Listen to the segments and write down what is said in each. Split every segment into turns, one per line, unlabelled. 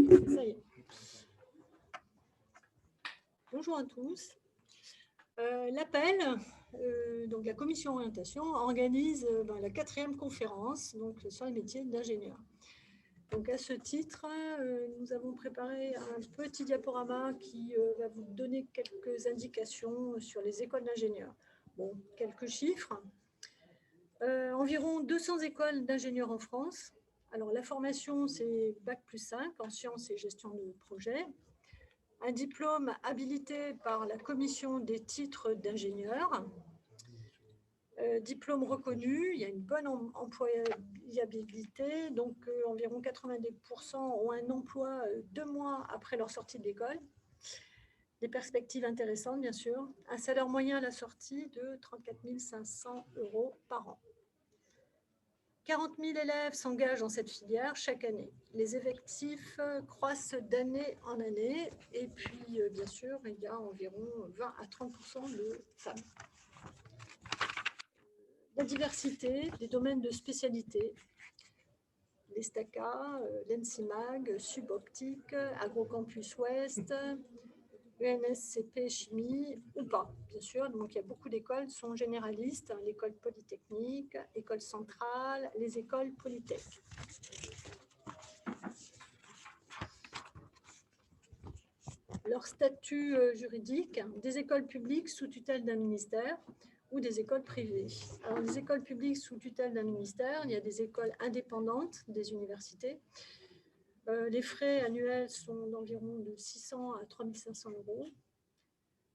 Ça y est. Bonjour à tous. L'appel, donc la commission orientation, organise la 4e conférence donc, sur les métiers d'ingénieur. Donc à ce titre, nous avons préparé un petit diaporama qui va vous donner quelques indications sur les écoles d'ingénieurs. Bon, quelques chiffres. Environ 200 écoles d'ingénieurs en France. Alors la formation, c'est Bac+5 en sciences et gestion de projet. Un diplôme habilité par la commission des titres d'ingénieur. Diplôme reconnu, il y a une bonne employabilité, donc environ 90% ont un emploi 2 mois après leur sortie de l'école. Des perspectives intéressantes, bien sûr. Un salaire moyen à la sortie de 34 500 € par an. 40 000 élèves s'engagent dans cette filière chaque année. Les effectifs croissent d'année en année et puis, bien sûr, il y a environ 20 à 30% de femmes. La diversité des domaines de spécialité, l'ESTACA, l'ENSIMAG, Suboptique, Agrocampus Ouest, ENSCP Chimie ou pas, bien sûr. Donc, il y a beaucoup d'écoles sont généralistes, l'école polytechnique, école centrale, les écoles polytech. Leur statut juridique, des écoles publiques sous tutelle d'un ministère ou des écoles privées. Alors, les écoles publiques sous tutelle d'un ministère, il y a des écoles indépendantes des universités. Les frais annuels sont d'environ de 600 à 3 500 €.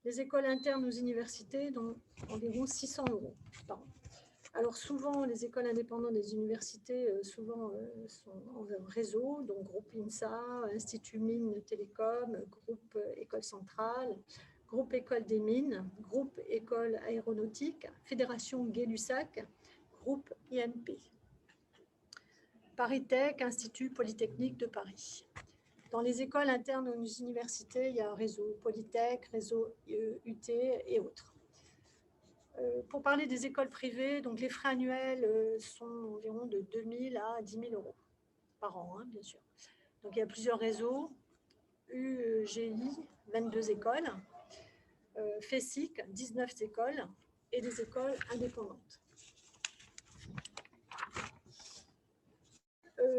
Les écoles internes aux universités, donc environ 600 € par an. Alors souvent, les écoles indépendantes des universités sont en réseau, donc groupe INSA, Institut Mines Télécom, groupe École Centrale, groupe École des Mines, groupe École Aéronautique, Fédération Gay-Lussac, groupe INP. ParisTech, Institut Polytechnique de Paris. Dans les écoles internes aux universités, il y a un réseau Polytech, réseau UT et autres. Pour parler des écoles privées, donc les frais annuels sont environ de 2 000 à 10 000 € par an, hein, bien sûr. Donc il y a plusieurs réseaux, UGI, 22 écoles, FESIC, 19 écoles et des écoles indépendantes.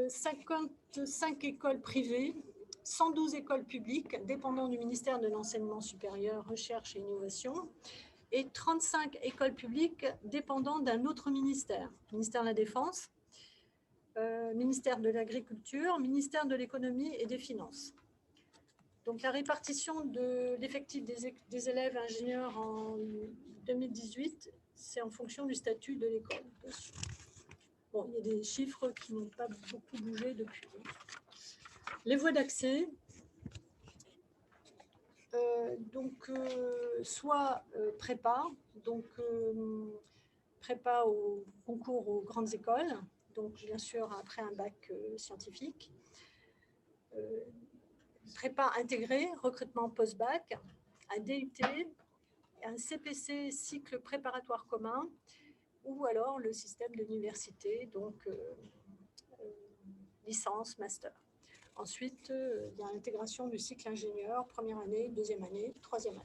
55 écoles privées, 112 écoles publiques dépendant du ministère de l'Enseignement supérieur, Recherche et Innovation, et 35 écoles publiques dépendant d'un autre ministère, ministère de la Défense, ministère de l'Agriculture, ministère de l'Économie et des Finances. Donc la répartition de l'effectif des élèves ingénieurs en 2018, c'est en fonction du statut de l'école. Bon, il y a des chiffres qui n'ont pas beaucoup bougé depuis. Les voies d'accès, soit prépa, donc prépa au concours aux grandes écoles, donc bien sûr après un bac scientifique, prépa intégrée, recrutement post-bac, un DUT, un CPC, cycle préparatoire commun, ou alors le système de l'université, donc licence, master. Ensuite, il y a l'intégration du cycle ingénieur, première année, deuxième année, troisième année.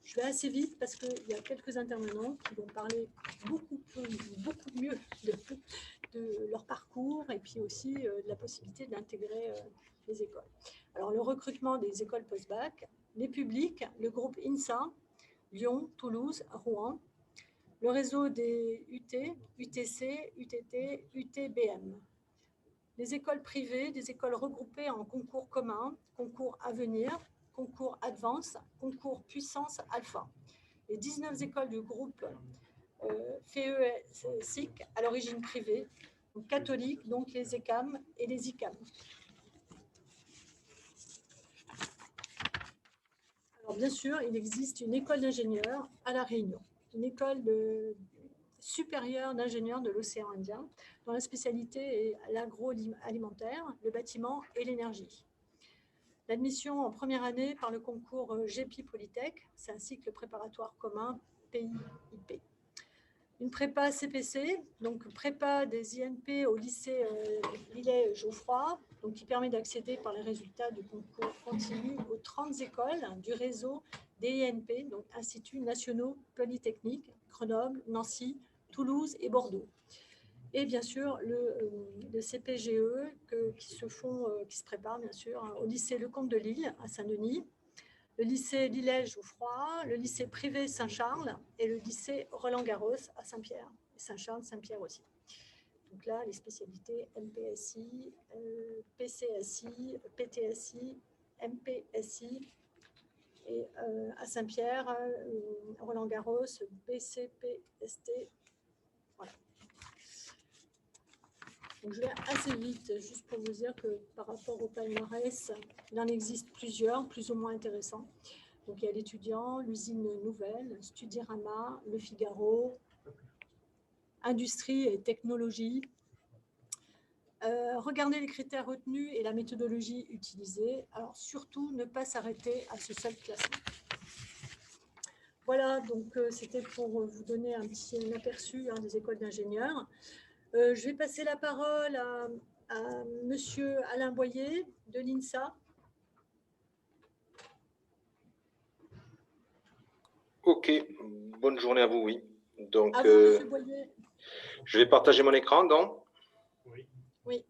Je vais assez vite parce qu'il y a quelques intervenants qui vont parler beaucoup mieux de leur parcours et puis aussi de la possibilité d'intégrer les écoles. Alors, le recrutement des écoles post-bac, les publics, le groupe INSA, Lyon, Toulouse, Rouen, le réseau des UT, UTC, UTT, UTBM. Les écoles privées, des écoles regroupées en concours communs, concours Avenir, concours Advance, concours Puissance Alpha. Les 19 écoles du groupe FESIC à l'origine privée, donc catholiques, donc les ECAM et les ICAM. Alors bien sûr, il existe une école d'ingénieurs à La Réunion, une école supérieure d'ingénieurs de l'océan Indien, dont la spécialité est l'agroalimentaire, le bâtiment et l'énergie. L'admission en première année par le concours GEPI Polytech, c'est un cycle préparatoire commun PIIP. Une prépa CPC, donc prépa des INP au lycée Lillet-Geoffroy, donc qui permet d'accéder par les résultats du concours continu aux 30 écoles du réseau des INP, donc Instituts nationaux polytechniques, Grenoble, Nancy, Toulouse et Bordeaux. Et bien sûr, le CPGE qui se prépare bien sûr au lycée Lecomte de Lille à Saint-Denis, le lycée Lillège-Jouffroy, le lycée privé Saint-Charles et le lycée Roland-Garros à Saint-Pierre, Saint-Charles, Saint-Pierre aussi. Donc là, les spécialités MPSI, PCSI, PTSI, MPSI, et à Saint-Pierre, Roland-Garros, BCPST. Voilà. Donc je vais assez vite, juste pour vous dire que par rapport au palmarès, il en existe plusieurs, plus ou moins intéressants. Donc il y a l'étudiant, l'usine nouvelle, Studirama, Le Figaro, industrie et technologie. Regardez les critères retenus et la méthodologie utilisée. Alors surtout, ne pas s'arrêter à ce seul classement. Voilà, donc c'était pour vous donner un petit aperçu des écoles d'ingénieurs. Je vais passer la parole à monsieur Alain Boyer de l'INSA.
Ok, bonne journée à vous, oui. Donc,
à vous, monsieur Boyer.
Je vais partager mon écran, donc.
Oui. Oui.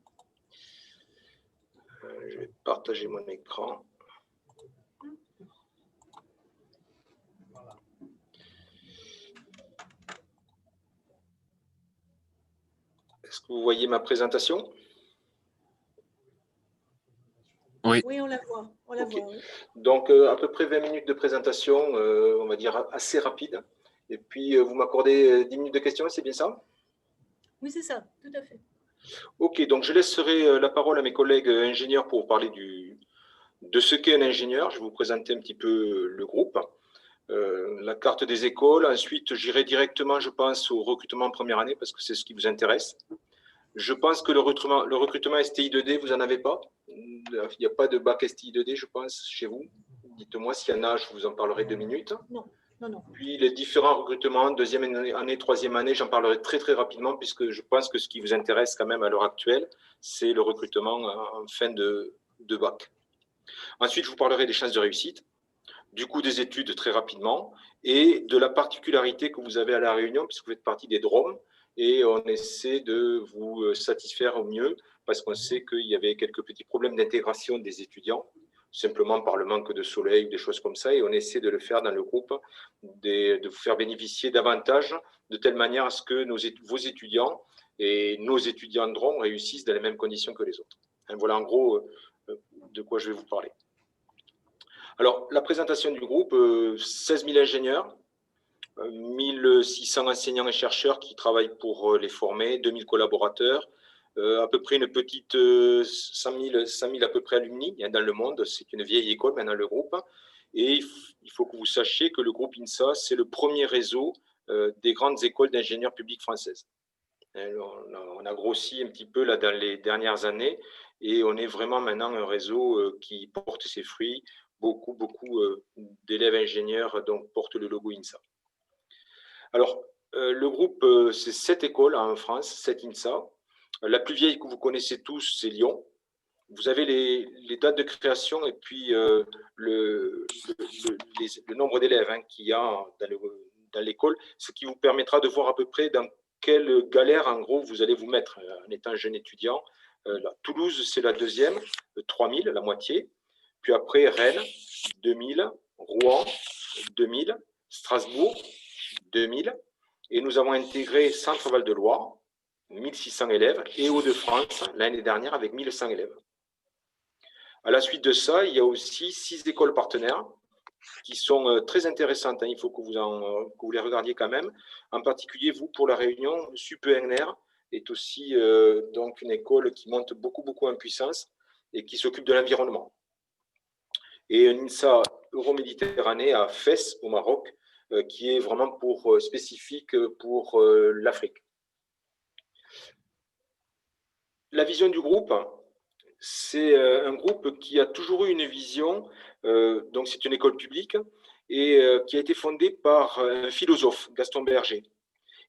Je vais partager mon écran.
Voilà.
Est-ce que vous voyez ma présentation?
Oui.
Oui, on la voit. On la voit, oui.
Donc, à peu près 20 minutes de présentation, on va dire assez rapide. Et puis, vous m'accordez 10 minutes de questions, c'est bien ça?
Oui, c'est ça, tout à fait.
Ok, donc je laisserai la parole à mes collègues ingénieurs pour vous parler de ce qu'est un ingénieur. Je vais vous présenter un petit peu le groupe, la carte des écoles. Ensuite, j'irai directement, je pense, au recrutement en première année parce que c'est ce qui vous intéresse. Je pense que le recrutement STI2D, vous n'en avez pas. Il n'y a pas de bac STI2D, je pense, chez vous. Dites-moi s'il y en a, je vous en parlerai 2 minutes.
Non, non, non.
Puis les différents recrutements, deuxième année, troisième année, j'en parlerai très très rapidement puisque je pense que ce qui vous intéresse quand même à l'heure actuelle, c'est le recrutement en fin de bac. Ensuite, je vous parlerai des chances de réussite, du coût des études très rapidement et de la particularité que vous avez à La Réunion puisque vous faites partie des DROM et on essaie de vous satisfaire au mieux parce qu'on sait qu'il y avait quelques petits problèmes d'intégration des étudiants, simplement par le manque de soleil ou des choses comme ça, et on essaie de le faire dans le groupe, de vous faire bénéficier davantage de telle manière à ce que vos étudiants et nos étudiants DROM réussissent dans les mêmes conditions que les autres. Voilà en gros de quoi je vais vous parler. Alors, la présentation du groupe, 16 000 ingénieurs, 1600 enseignants et chercheurs qui travaillent pour les former, 2000 collaborateurs, à peu près une petite 100 000 à peu près alumni dans le monde. C'est une vieille école maintenant, le groupe. Et il faut que vous sachiez que le groupe INSA, c'est le premier réseau des grandes écoles d'ingénieurs publics françaises. On a grossi un petit peu là dans les dernières années et on est vraiment maintenant un réseau qui porte ses fruits. Beaucoup d'élèves ingénieurs donc, portent le logo INSA. Alors, le groupe, c'est 7 écoles en France, 7 INSA. La plus vieille que vous connaissez tous, c'est Lyon. Vous avez les dates de création et puis le nombre d'élèves qu'il y a dans l'école, ce qui vous permettra de voir à peu près dans quelle galère, en gros, vous allez vous mettre en étant jeune étudiant. Toulouse, c'est la deuxième, 3000, la moitié. Puis après, Rennes, 2000, Rouen, 2000, Strasbourg, 2000. Et nous avons intégré Centre-Val de Loire, 1600 élèves, et Hauts-de-France, l'année dernière, avec 1100 élèves. À la suite de ça, il y a aussi 6 écoles partenaires qui sont très intéressantes. Il faut que vous les regardiez quand même. En particulier, vous, pour la Réunion, Sup-ENR est aussi donc une école qui monte beaucoup en puissance et qui s'occupe de l'environnement. Et un INSA Euroméditerranée à Fès, au Maroc, qui est vraiment spécifique pour l'Afrique. La vision du groupe, c'est un groupe qui a toujours eu une vision, donc c'est une école publique, et qui a été fondée par un philosophe, Gaston Berger.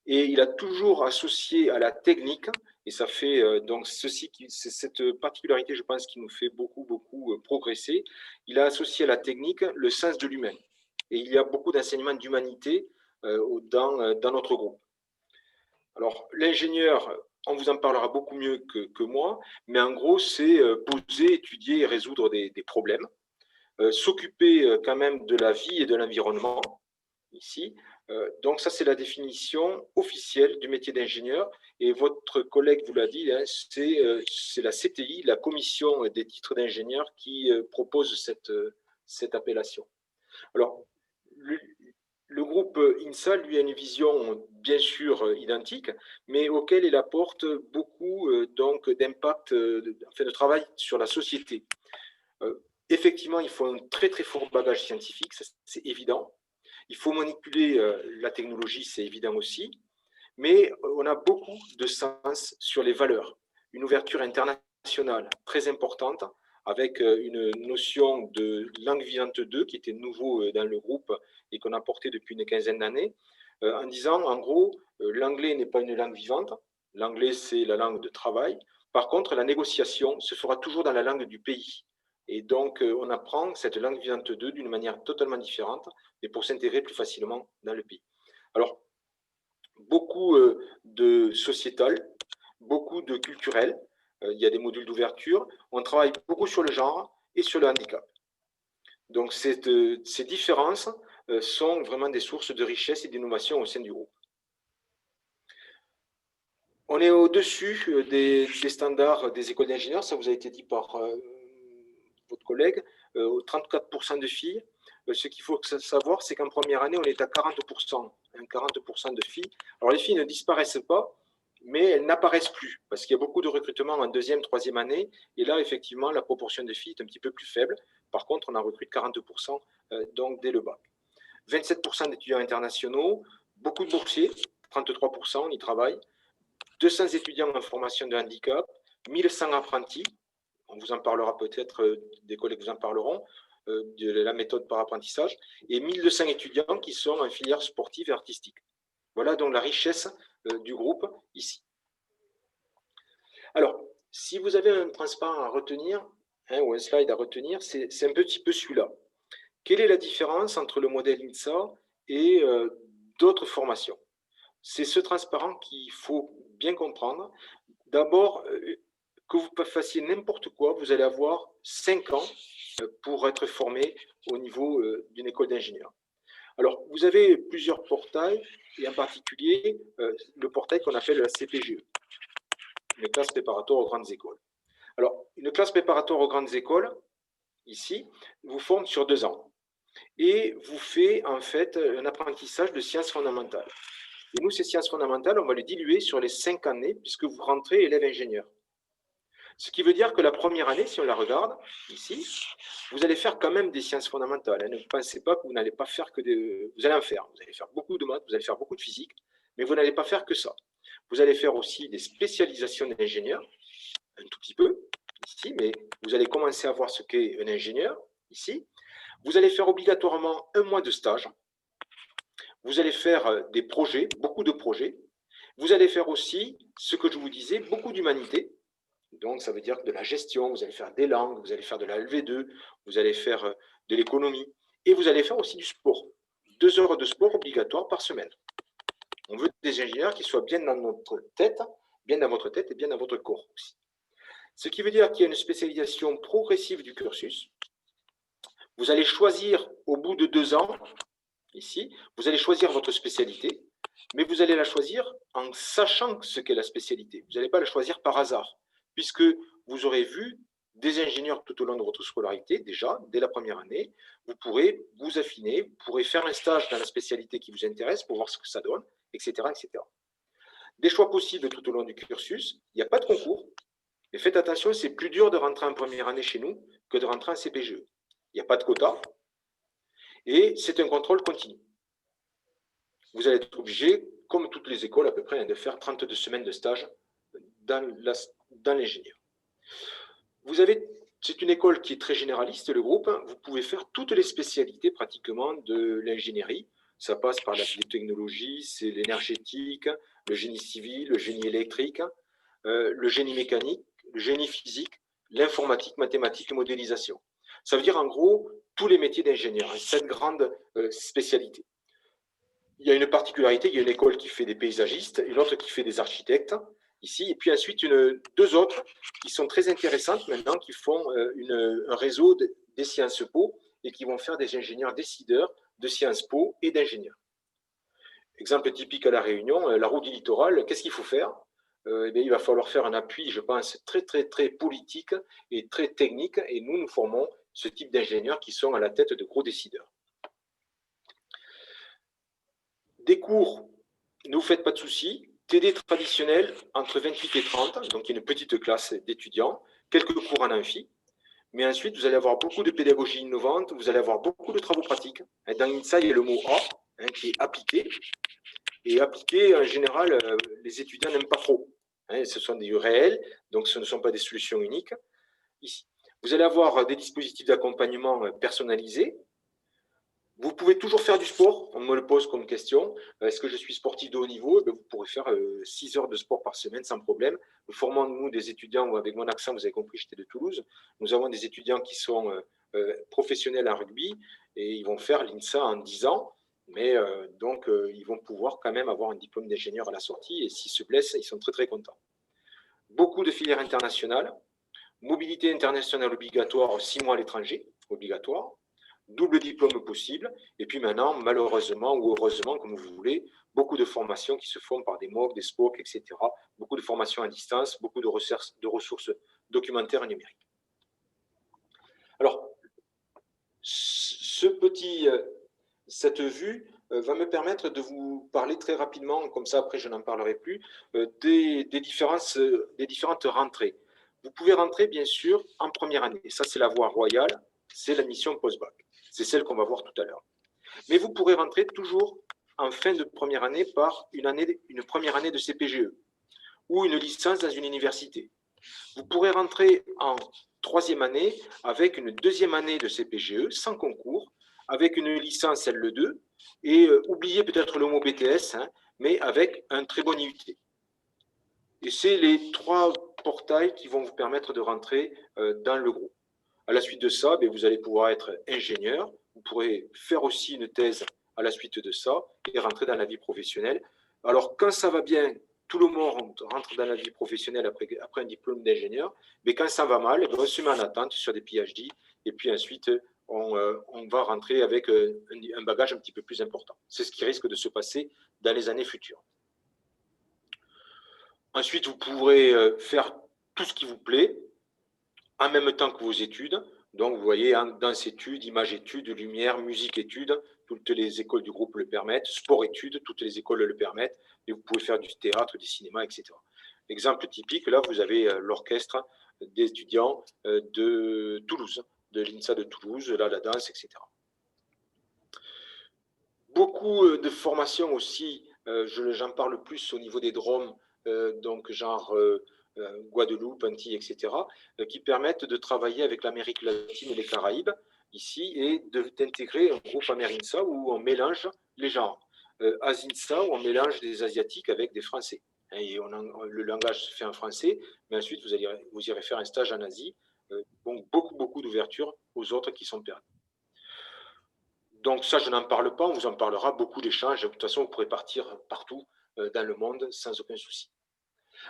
Et il a toujours associé à la technique Et ça fait donc c'est cette particularité, je pense, qui nous fait beaucoup progresser. Il a associé à la technique le sens de l'humain. Et il y a beaucoup d'enseignements d'humanité dans notre groupe. Alors, l'ingénieur, on vous en parlera beaucoup mieux que moi, mais en gros, c'est poser, étudier et résoudre des problèmes, s'occuper quand même de la vie et de l'environnement, ici. Donc ça, c'est la définition officielle du métier d'ingénieur. Et votre collègue vous l'a dit, hein, c'est la CTI, la commission des titres d'ingénieur, qui propose cette appellation. Alors, le groupe INSA, lui, a une vision bien sûr identique, mais auquel il apporte beaucoup donc d'impact, de travail sur la société. Effectivement, il faut un très fort bagage scientifique, c'est évident. Il faut manipuler la technologie, c'est évident aussi, mais on a beaucoup de sens sur les valeurs. Une ouverture internationale très importante, avec une notion de langue vivante 2 qui était nouveau dans le groupe et qu'on a porté depuis une quinzaine d'années, en disant, en gros, l'anglais n'est pas une langue vivante, l'anglais c'est la langue de travail. Par contre, la négociation se fera toujours dans la langue du pays. Et donc, on apprend cette langue vivante 2 d'une manière totalement différente, et pour s'intégrer plus facilement dans le pays. Alors, beaucoup de sociétal, beaucoup de culturel, il y a des modules d'ouverture, on travaille beaucoup sur le genre et sur le handicap. Donc, ces différences sont vraiment des sources de richesse et d'innovation au sein du groupe. On est au-dessus des standards des écoles d'ingénieurs, ça vous a été dit par votre collègue, 34% de filles. Ce qu'il faut savoir, c'est qu'en première année, on est à 40%, 40% de filles. Alors les filles ne disparaissent pas, mais elles n'apparaissent plus, parce qu'il y a beaucoup de recrutements en deuxième, troisième année, et là, effectivement, la proportion de filles est un petit peu plus faible. Par contre, on en recrute 40% donc dès le bac. 27% d'étudiants internationaux, beaucoup de boursiers, 33%, on y travaille, 200 étudiants en formation de handicap, 1100 apprentis, on vous en parlera peut-être, des collègues vous en parleront, de la méthode par apprentissage, et 1200 étudiants qui sont en filière sportive et artistique. Voilà donc la richesse du groupe ici. Alors, si vous avez un transparent à retenir, hein, ou un slide à retenir, c'est un petit peu celui-là. Quelle est la différence entre le modèle INSA et d'autres formations? C'est ce transparent qu'il faut bien comprendre. D'abord, que vous fassiez n'importe quoi, vous allez avoir 5 ans pour être formé au niveau d'une école d'ingénieur. Alors, vous avez plusieurs portails, et en particulier le portail qu'on appelle la CPGE, une classe préparatoire aux grandes écoles. Alors, une classe préparatoire aux grandes écoles, ici, vous forme sur 2 ans et vous fait en fait un apprentissage de sciences fondamentales. Et nous, ces sciences fondamentales, on va les diluer sur les 5 années puisque vous rentrez élève ingénieur. Ce qui veut dire que la première année, si on la regarde ici, vous allez faire quand même des sciences fondamentales. Ne pensez pas que vous n'allez pas faire que des... Vous allez en faire. Vous allez faire beaucoup de maths, vous allez faire beaucoup de physique, mais vous n'allez pas faire que ça. Vous allez faire aussi des spécialisations d'ingénieur, un tout petit peu, ici, mais vous allez commencer à voir ce qu'est un ingénieur, ici. Vous allez faire obligatoirement 1 mois de stage. Vous allez faire des projets, beaucoup de projets. Vous allez faire aussi, ce que je vous disais, beaucoup d'humanité. Donc, ça veut dire de la gestion, vous allez faire des langues, vous allez faire de la LV2, vous allez faire de l'économie, et vous allez faire aussi du sport. 2 heures de sport obligatoires par semaine. On veut des ingénieurs qui soient bien dans notre tête, bien dans votre tête et bien dans votre corps aussi. Ce qui veut dire qu'il y a une spécialisation progressive du cursus. Vous allez choisir au bout de 2 ans, ici, vous allez choisir votre spécialité, mais vous allez la choisir en sachant ce qu'est la spécialité. Vous n'allez pas la choisir par hasard, puisque vous aurez vu des ingénieurs tout au long de votre scolarité, déjà, dès la première année, vous pourrez vous affiner, vous pourrez faire un stage dans la spécialité qui vous intéresse pour voir ce que ça donne, etc., etc. Des choix possibles tout au long du cursus, il n'y a pas de concours, mais faites attention, c'est plus dur de rentrer en première année chez nous que de rentrer en CPGE. Il n'y a pas de quota, et c'est un contrôle continu. Vous allez être obligé, comme toutes les écoles à peu près, de faire 32 semaines de stage dans l'ingénieur. C'est une école qui est très généraliste, le groupe. Vous pouvez faire toutes les spécialités pratiquement de l'ingénierie. Ça passe par la biotechnologie, c'est l'énergétique, le génie civil, le génie électrique. le génie mécanique, le génie physique, l'informatique, mathématiques et modélisation. Ça veut dire en gros tous les métiers d'ingénieur, cette grande spécialité. Il y a une particularité, il y a une école qui fait des paysagistes et l'autre qui fait des architectes, ici, et puis ensuite deux autres qui sont très intéressantes maintenant, qui font un réseau des Sciences Po et qui vont faire des ingénieurs décideurs de Sciences Po et d'ingénieurs. Exemple typique à La Réunion, la route du littoral, qu'est-ce qu'il faut faire? Eh bien, il va falloir faire un appui, je pense, très, très, très politique et très technique, et nous formons ce type d'ingénieurs qui sont à la tête de gros décideurs. Des cours, ne vous faites pas de soucis, TD traditionnel entre 28 et 30, donc il y a une petite classe d'étudiants, quelques cours en amphi, mais ensuite vous allez avoir beaucoup de pédagogie innovante, vous allez avoir beaucoup de travaux pratiques. Dans INSA, il y a le mot A, qui est appliqué, et appliqué, en général, les étudiants n'aiment pas trop. Ce sont des réels, donc ce ne sont pas des solutions uniques. Ici, vous allez avoir des dispositifs d'accompagnement personnalisés. Vous pouvez toujours faire du sport, on me le pose comme question. Est-ce que je suis sportif de haut niveau? Vous pourrez faire 6 heures de sport par semaine sans problème. Nous formons, nous, des étudiants, ou avec mon accent, vous avez compris, j'étais de Toulouse. Nous avons des étudiants qui sont professionnels en rugby et ils vont faire l'INSA en 10 ans. Mais donc, ils vont pouvoir quand même avoir un diplôme d'ingénieur à la sortie et s'ils se blessent, ils sont très, très contents. Beaucoup de filières internationales, mobilité internationale obligatoire, 6 mois à l'étranger, obligatoire, double diplôme possible, et puis maintenant, malheureusement ou heureusement, comme vous voulez, beaucoup de formations qui se font par des MOOC, des SPOC, etc., beaucoup de formations à distance, beaucoup de ressources documentaires et numériques. Alors, cette vue va me permettre de vous parler très rapidement, comme ça après je n'en parlerai plus, des différentes rentrées. Vous pouvez rentrer bien sûr en première année, ça c'est la voie royale, c'est l'admission post-bac, c'est celle qu'on va voir tout à l'heure. Mais vous pourrez rentrer toujours en fin de première année par une première année de CPGE ou une licence dans une université. Vous pourrez rentrer en troisième année avec une deuxième année de CPGE sans concours, avec une licence L2 et oubliez peut-être le mot BTS, mais avec un très bon IUT. Et c'est les 3 portails qui vont vous permettre de rentrer dans le groupe. À la suite de ça, vous allez pouvoir être ingénieur, vous pourrez faire aussi une thèse à la suite de ça et rentrer dans la vie professionnelle. Alors, quand ça va bien, tout le monde rentre dans la vie professionnelle après un diplôme d'ingénieur, mais quand ça va mal, on se met en attente sur des PhD et puis ensuite, on va rentrer avec un bagage un petit peu plus important. C'est ce qui risque de se passer dans les années futures. Ensuite, vous pourrez faire tout ce qui vous plaît en même temps que vos études. Donc, vous voyez, danse-études, image-études, lumière, musique-études, toutes les écoles du groupe le permettent, sport-études, toutes les écoles le permettent, et vous pouvez faire du théâtre, du cinéma, etc. Exemple typique, là, vous avez l'orchestre des étudiants de Toulouse, de l'INSA de Toulouse, là, la danse, etc. Beaucoup de formations aussi, j'en parle plus au niveau des DROM, donc genre Guadeloupe, Antilles, etc., qui permettent de travailler avec l'Amérique latine et les Caraïbes, ici, et d'intégrer un groupe Amerinsa où on mélange les genres. Asinsa, où on mélange des Asiatiques avec des Français. Et le langage se fait en français, mais ensuite vous irez faire un stage en Asie. Donc beaucoup d'ouverture aux autres qui sont perdus. Donc ça, je n'en parle pas, on vous en parlera, beaucoup d'échanges. De toute façon, vous pourrez partir partout dans le monde sans aucun souci.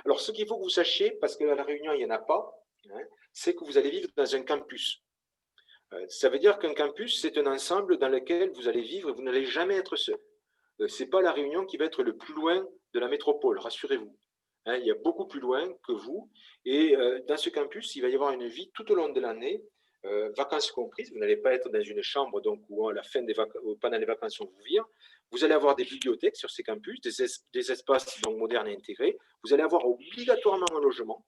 Alors, ce qu'il faut que vous sachiez, parce qu'à La Réunion, il n'y en a pas, c'est que vous allez vivre dans un campus. Ça veut dire qu'un campus, c'est un ensemble dans lequel vous allez vivre et vous n'allez jamais être seul. Ce n'est pas La Réunion qui va être le plus loin de la métropole, rassurez-vous. Il y a beaucoup plus loin que vous. Et dans ce campus, il va y avoir une vie tout au long de l'année, vacances comprises. Vous n'allez pas être dans une chambre donc, où à la fin des pendant les vacances, on vous vire. Vous allez avoir des bibliothèques sur ces campus, des espaces donc, modernes et intégrés. Vous allez avoir obligatoirement un logement.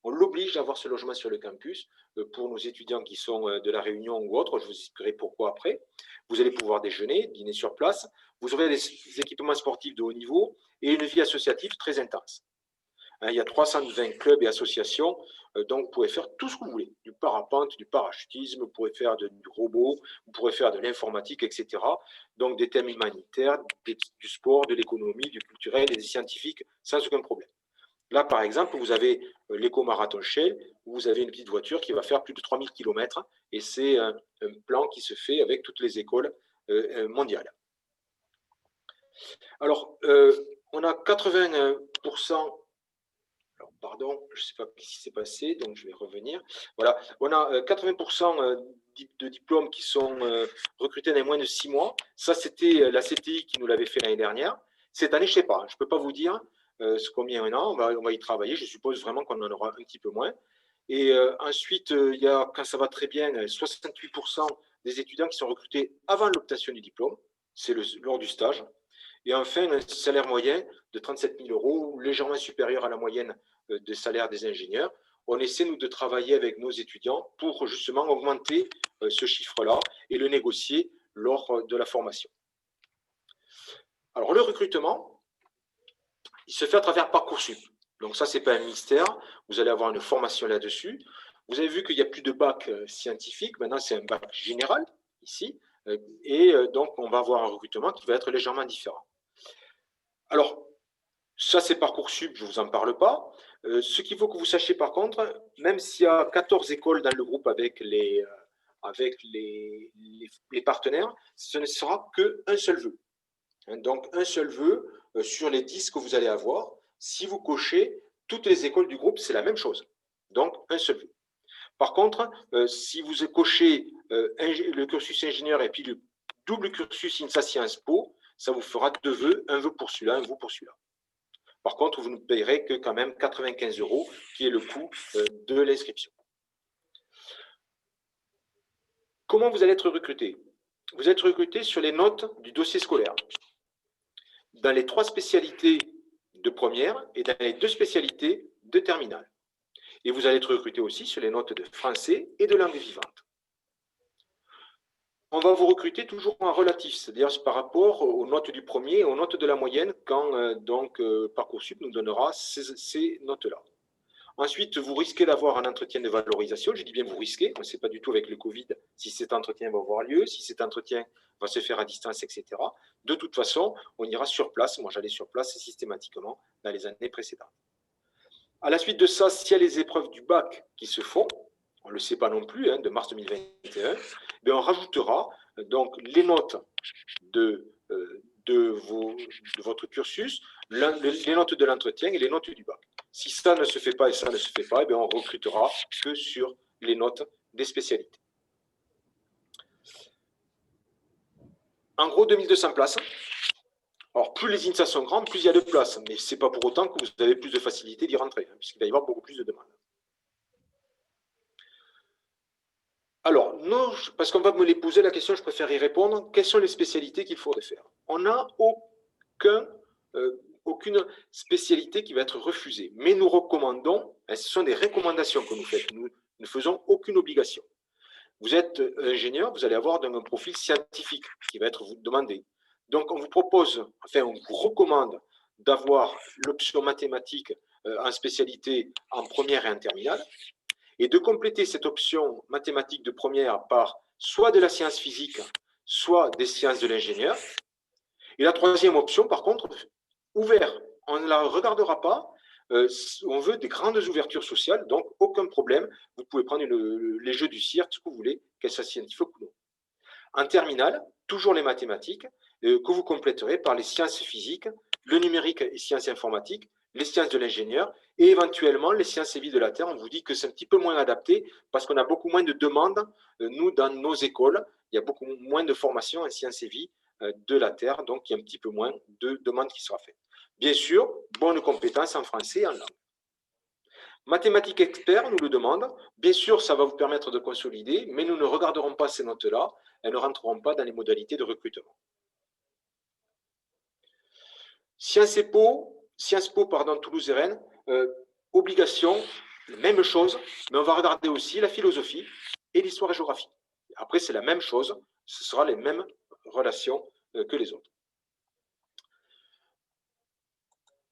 On l'oblige à avoir ce logement sur le campus pour nos étudiants qui sont de La Réunion ou autres. Je vous expliquerai pourquoi après. Vous allez pouvoir déjeuner, dîner sur place. Vous aurez des équipements sportifs de haut niveau et une vie associative très intense. Il y a 320 clubs et associations, donc vous pouvez faire tout ce que vous voulez. Du parapente, du parachutisme, vous pourrez faire du robot, vous pourrez faire de l'informatique, etc. Donc des thèmes humanitaires, du sport, de l'économie, du culturel et des scientifiques, sans aucun problème. Là, par exemple, vous avez l'éco-marathon Shell, où vous avez une petite voiture qui va faire plus de 3000 km, et c'est un plan qui se fait avec toutes les écoles mondiales. Alors, on a 80%. Alors, pardon, je ne sais pas ce qui s'est passé, donc je vais revenir. Voilà, on a 80% de diplômes qui sont recrutés dans les moins de 6 mois. Ça, c'était la CTI qui nous l'avait fait l'année dernière. Cette année, je ne sais pas, je ne peux pas vous dire combien on a. On va y travailler. Je suppose vraiment qu'on en aura un petit peu moins. Et ensuite, il y a, quand ça va très bien, 68% des étudiants qui sont recrutés avant l'obtention du diplôme. C'est lors du stage. Et enfin, un salaire moyen de 37 000 euros, légèrement supérieur à la moyenne des salaires des ingénieurs. On essaie, nous, de travailler avec nos étudiants pour justement augmenter ce chiffre-là et le négocier lors de la formation. Alors, le recrutement, il se fait à travers Parcoursup. Donc ça, ce n'est pas un mystère. Vous allez avoir une formation là-dessus. Vous avez vu qu'il n'y a plus de bac scientifique. Maintenant, c'est un bac général, ici. Et donc, on va avoir un recrutement qui va être légèrement différent. Alors, ça, c'est Parcoursup, je ne vous en parle pas. Ce qu'il faut que vous sachiez, par contre, même s'il y a 14 écoles dans le groupe avec les partenaires, ce ne sera qu'un seul vœu. Donc, un seul vœu sur les 10 que vous allez avoir. Si vous cochez toutes les écoles du groupe, c'est la même chose. Donc, un seul vœu. Par contre, si vous cochez le cursus ingénieur et puis le double cursus INSA Sciences Po, ça vous fera 2 vœux, un vœu pour celui-là, un vœu pour celui-là. Par contre, vous ne payerez que quand même 95 €, qui est le coût de l'inscription. Comment vous allez être recruté? Vous êtes recruté sur les notes du dossier scolaire. Dans les 3 spécialités de première et dans les 2 spécialités de terminale. Et vous allez être recruté aussi sur les notes de français et de langue vivante. On va vous recruter toujours en relatif, c'est-à-dire par rapport aux notes du premier et aux notes de la moyenne quand Parcoursup nous donnera ces notes-là. Ensuite, vous risquez d'avoir un entretien de valorisation. Je dis bien vous risquez, on ne sait pas du tout avec le Covid si cet entretien va avoir lieu, si cet entretien va se faire à distance, etc. De toute façon, on ira sur place. Moi, j'allais sur place systématiquement dans les années précédentes. À la suite de ça, s'il y a les épreuves du bac qui se font, on ne le sait pas non plus, de mars 2021, mais on rajoutera donc les notes de votre cursus, les notes de l'entretien et les notes du bac. Si ça ne se fait pas et ça ne se fait pas, on recrutera que sur les notes des spécialités. En gros, 2200 places. Alors, plus les INSA sont grandes, plus il y a de places, mais ce n'est pas pour autant que vous avez plus de facilité d'y rentrer, puisqu'il va y avoir beaucoup plus de demandes. Alors, non, parce qu'on va me les poser la question, je préfère y répondre. Quelles sont les spécialités qu'il faudrait faire? On n'a aucune spécialité qui va être refusée. Mais nous recommandons, ce sont des recommandations que nous faites, nous ne faisons aucune obligation. Vous êtes ingénieur, vous allez avoir un profil scientifique qui va être vous demandé. Donc, on vous propose, enfin, on vous recommande d'avoir l'option mathématique en spécialité en première et en terminale, et de compléter cette option mathématique de première par soit de la science physique, soit des sciences de l'ingénieur. Et la troisième option, par contre, ouvert. On ne la regardera pas. On veut des grandes ouvertures sociales, donc aucun problème. Vous pouvez prendre les jeux du cirque, ce que vous voulez, qu'elles soient scientifiques ou non. En terminale, toujours les mathématiques, que vous compléterez par les sciences physiques, le numérique et sciences informatiques, les sciences de l'ingénieur et éventuellement les sciences et vie de la Terre. On vous dit que c'est un petit peu moins adapté parce qu'on a beaucoup moins de demandes, nous, dans nos écoles. Il y a beaucoup moins de formations en sciences et vie de la Terre, donc il y a un petit peu moins de demandes qui sera faite. Bien sûr, bonnes compétences en français et en langue. Mathématiques experts nous le demande. Bien sûr, ça va vous permettre de consolider, mais nous ne regarderons pas ces notes-là. Elles ne rentreront pas dans les modalités de recrutement. Sciences Po, Toulouse et Rennes, obligation, même chose, mais on va regarder aussi la philosophie et l'histoire et géographie. Après, c'est la même chose, ce sera les mêmes relations que les autres.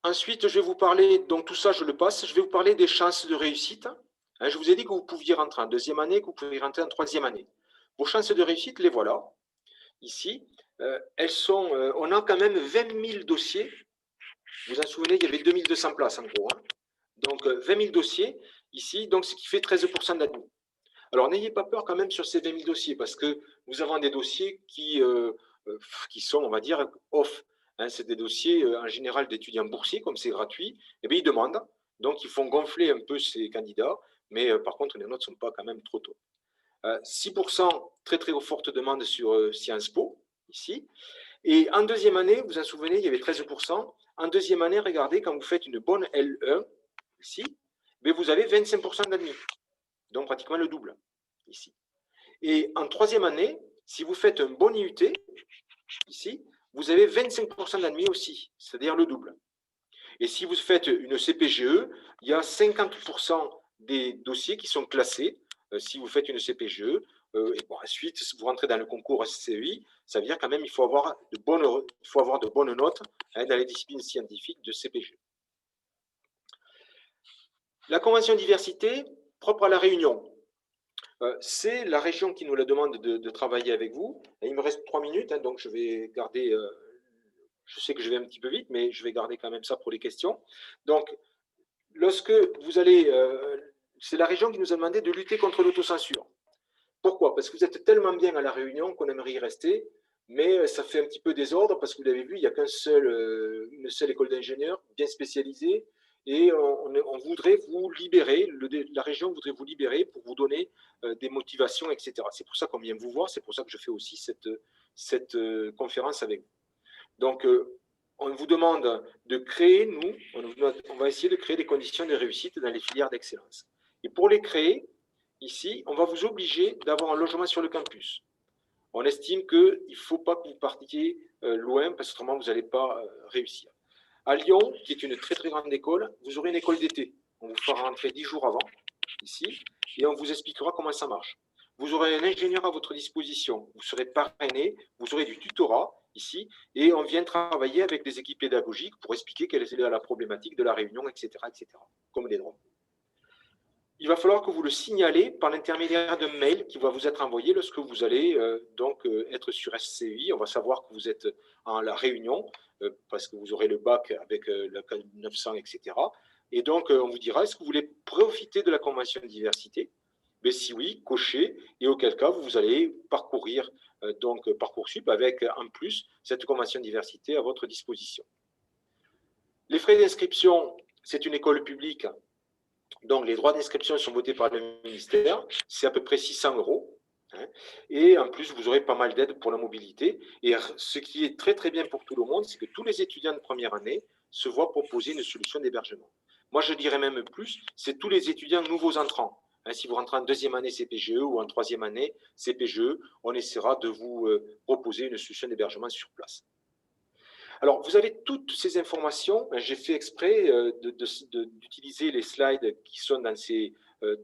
Ensuite, je vais vous parler, donc tout ça, je le passe, je vais vous parler des chances de réussite. Je vous ai dit que vous pouviez rentrer en deuxième année, que vous pouviez rentrer en troisième année. Vos chances de réussite, les voilà. Ici, elles sont, on a quand même 20 000 dossiers. Vous vous en souvenez, il y avait 2200 places en gros. Donc, 20 000 dossiers ici, donc ce qui fait 13% d'admis. Alors, n'ayez pas peur quand même sur ces 20 000 dossiers, parce que nous avons des dossiers qui sont, on va dire, off. Hein, c'est des dossiers en général d'étudiants boursiers, comme c'est gratuit, et bien ils demandent, donc ils font gonfler un peu ces candidats, mais par contre, les notes ne sont pas quand même trop tôt. 6%, très très forte demande sur Sciences Po, ici. Et en deuxième année, vous vous en souvenez, il y avait 13%. En deuxième année, regardez, quand vous faites une bonne L1, ici, mais vous avez 25% d'admis. Donc pratiquement le double, ici. Et en troisième année, si vous faites un bon IUT, ici, vous avez 25% d'admis aussi, c'est-à-dire le double. Et si vous faites une CPGE, il y a 50% des dossiers qui sont classés si vous faites une CPGE. Et bon, ensuite, si vous rentrez dans le concours SCI, ça veut dire quand même qu'il faut avoir de bonnes notes hein, dans les disciplines scientifiques de CPGE. La convention diversité propre à la Réunion. C'est la région qui nous la demande de travailler avec vous. Et il me reste 3 minutes, hein, donc je vais garder... je sais que je vais un petit peu vite, mais je vais garder quand même ça pour les questions. Donc, lorsque vous allez... c'est la région qui nous a demandé de lutter contre l'autocensure. Pourquoi? Parce que vous êtes tellement bien à La Réunion qu'on aimerait y rester, mais ça fait un petit peu désordre parce que vous l'avez vu, il n'y a une seule école d'ingénieurs bien spécialisée et on voudrait vous libérer, la région voudrait vous libérer pour vous donner des motivations, etc. C'est pour ça qu'on vient vous voir, c'est pour ça que je fais aussi cette conférence avec vous. Donc, on vous demande de créer, on va essayer de créer des conditions de réussite dans les filières d'excellence. Et pour les créer, ici, on va vous obliger d'avoir un logement sur le campus. On estime qu'il ne faut pas que vous partiez loin, parce qu'autrement, vous n'allez pas réussir. À Lyon, qui est une très très grande école, vous aurez une école d'été. On vous fera rentrer 10 jours avant, ici, et on vous expliquera comment ça marche. Vous aurez un ingénieur à votre disposition, vous serez parrainé, vous aurez du tutorat, ici, et on vient travailler avec des équipes pédagogiques pour expliquer quelle est la problématique de la Réunion, etc., comme les droits. Il va falloir que vous le signalez par l'intermédiaire d'un mail qui va vous être envoyé lorsque vous allez être sur SCI. On va savoir que vous êtes en la Réunion parce que vous aurez le bac avec le 900, etc. Et donc, on vous dira, est-ce que vous voulez profiter de la convention de diversité? Mais si oui, cochez, et auquel cas, vous allez parcourir Parcoursup avec en plus cette convention de diversité à votre disposition. Les frais d'inscription, c'est une école publique. Donc, les droits d'inscription sont votés par le ministère, c'est à peu près 600 €. Hein, et en plus, vous aurez pas mal d'aides pour la mobilité. Et ce qui est très très bien pour tout le monde, c'est que tous les étudiants de première année se voient proposer une solution d'hébergement. Moi, je dirais même plus, c'est tous les étudiants nouveaux entrants. Hein, si vous rentrez en deuxième année CPGE ou en troisième année CPGE, on essaiera de vous proposer une solution d'hébergement sur place. Alors, vous avez toutes ces informations. J'ai fait exprès d'utiliser les slides qui sont dans ces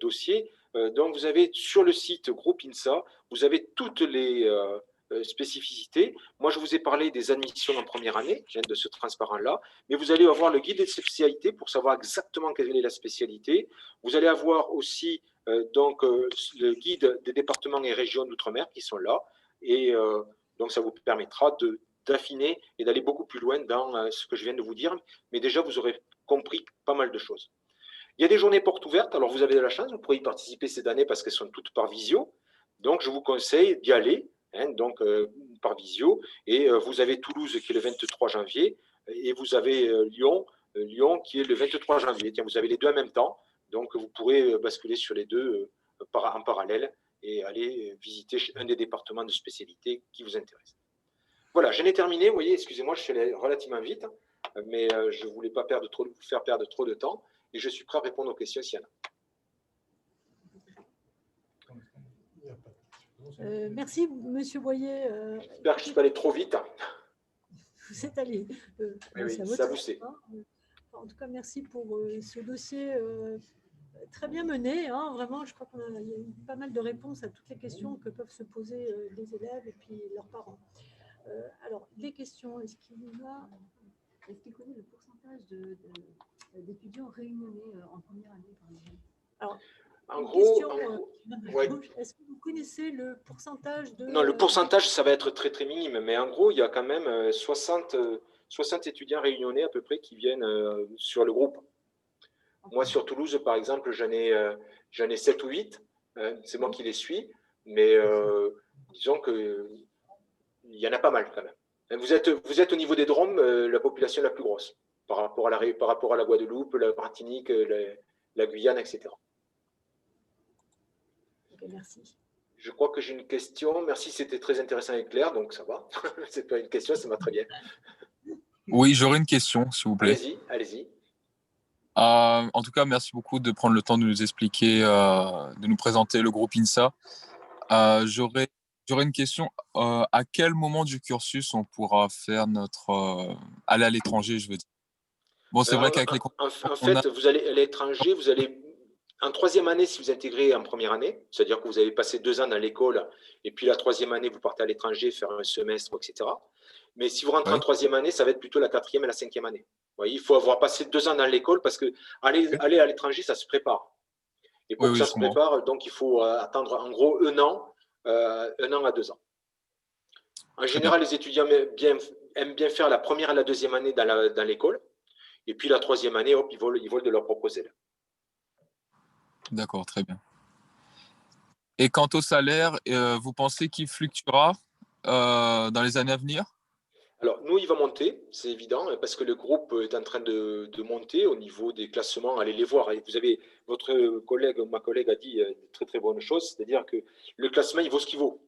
dossiers. Donc, vous avez sur le site Groupe INSA, vous avez toutes les spécificités. Moi, je vous ai parlé des admissions en première année, de ce transparent-là, mais vous allez avoir le guide des spécialités pour savoir exactement quelle est la spécialité. Vous allez avoir aussi le guide des départements et régions d'outre-mer qui sont là. Et donc, ça vous permettra d'affiner et d'aller beaucoup plus loin dans ce que je viens de vous dire, mais déjà vous aurez compris pas mal de choses. Il y a des journées portes ouvertes, alors vous avez de la chance, vous pourrez y participer cette année parce qu'elles sont toutes par visio, donc je vous conseille d'y aller, hein, par visio, et vous avez Toulouse qui est le 23 janvier, et vous avez Lyon qui est le 23 janvier. Tiens, vous avez les deux en même temps, donc vous pourrez basculer sur les deux en parallèle et aller visiter un des départements de spécialité qui vous intéresse. Voilà, j'en ai terminé. Vous voyez, excusez-moi, je suis allé relativement vite, mais je ne voulais pas vous faire perdre trop de temps et je suis prêt à répondre aux questions s'il y en a.
Merci, Monsieur Boyer.
J'espère que je suis pas allé trop vite.
Vous êtes allé.
Oui, ça vous sait.
En tout cas, merci pour ce dossier très bien mené. Hein, vraiment, je crois qu'il y a eu pas mal de réponses à toutes les questions que peuvent se poser les élèves et puis leurs parents. Alors, les questions, est-ce qu'il connaît le pourcentage d'étudiants réunionnais en première année, par exemple? Alors, en gros, est-ce que vous connaissez le pourcentage de...
Non, le pourcentage, ça va être très très minime, mais en gros, il y a quand même 60 étudiants réunionnais à peu près qui viennent sur le groupe. Moi, sur Toulouse, par exemple, j'en ai 7 ou 8. C'est moi qui les suis. Mais disons qu'il y en a pas mal quand même. Vous êtes au niveau des Dromes, la population la plus grosse par rapport à la Guadeloupe, la Martinique, la Guyane, etc.
Ok, merci.
Je crois que j'ai une question. Merci, c'était très intéressant et clair, donc ça va. C'est pas une question, ça va très bien.
Oui, j'aurais une question, s'il vous plaît.
Allez-y, allez-y.
En tout cas, merci beaucoup de prendre le temps de nous expliquer, de nous présenter le groupe INSA. J'aurais une question. À quel moment du cursus on pourra faire aller à l'étranger, je veux dire? Bon, c'est vrai qu'avec les
En fait, vous allez à l'étranger, vous allez en troisième année si vous intégrez en première année, c'est-à-dire que vous avez passé 2 ans dans l'école et puis la troisième année vous partez à l'étranger faire un semestre, etc. Mais si vous rentrez en troisième année, ça va être plutôt la quatrième et la cinquième année. Vous voyez, il faut avoir passé 2 ans dans l'école parce que aller à l'étranger, ça se prépare. Et pour que ça se prépare, donc il faut attendre en gros 1 an à 2 ans. En général, les étudiants aiment bien faire la première et la deuxième année dans l'école. Et puis la troisième année, hop, ils volent de leur propre zèle.
D'accord, très bien. Et quant au salaire, vous pensez qu'il fluctuera dans les années à venir?
Alors, nous, il va monter, c'est évident, parce que le groupe est en train de monter au niveau des classements. Allez les voir. Et vous avez ma collègue a dit de très très bonnes choses, c'est-à-dire que le classement, il vaut ce qu'il vaut.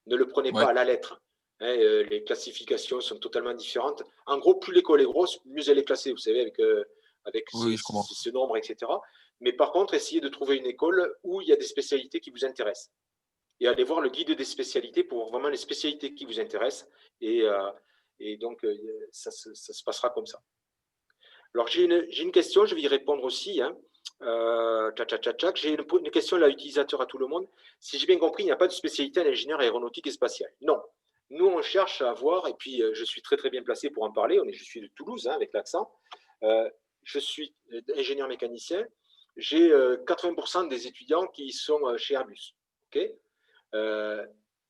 Ne le prenez pas à la lettre. Les classifications sont totalement différentes. En gros, plus l'école est grosse, mieux elle est classée, vous savez, avec ce nombre, etc. Mais par contre, essayez de trouver une école où il y a des spécialités qui vous intéressent. Et allez voir le guide des spécialités pour voir vraiment les spécialités qui vous intéressent. Et donc, ça se passera comme ça. Alors, j'ai une question, je vais y répondre aussi. J'ai une question là, utilisateur à tout le monde. Si j'ai bien compris, il n'y a pas de spécialité en ingénieur aéronautique et spatial. Non. Nous, on cherche à avoir, et puis je suis très très bien placé pour en parler, je suis de Toulouse, avec l'accent. Je suis ingénieur mécanicien. J'ai 80% des étudiants qui sont chez Airbus. Okay,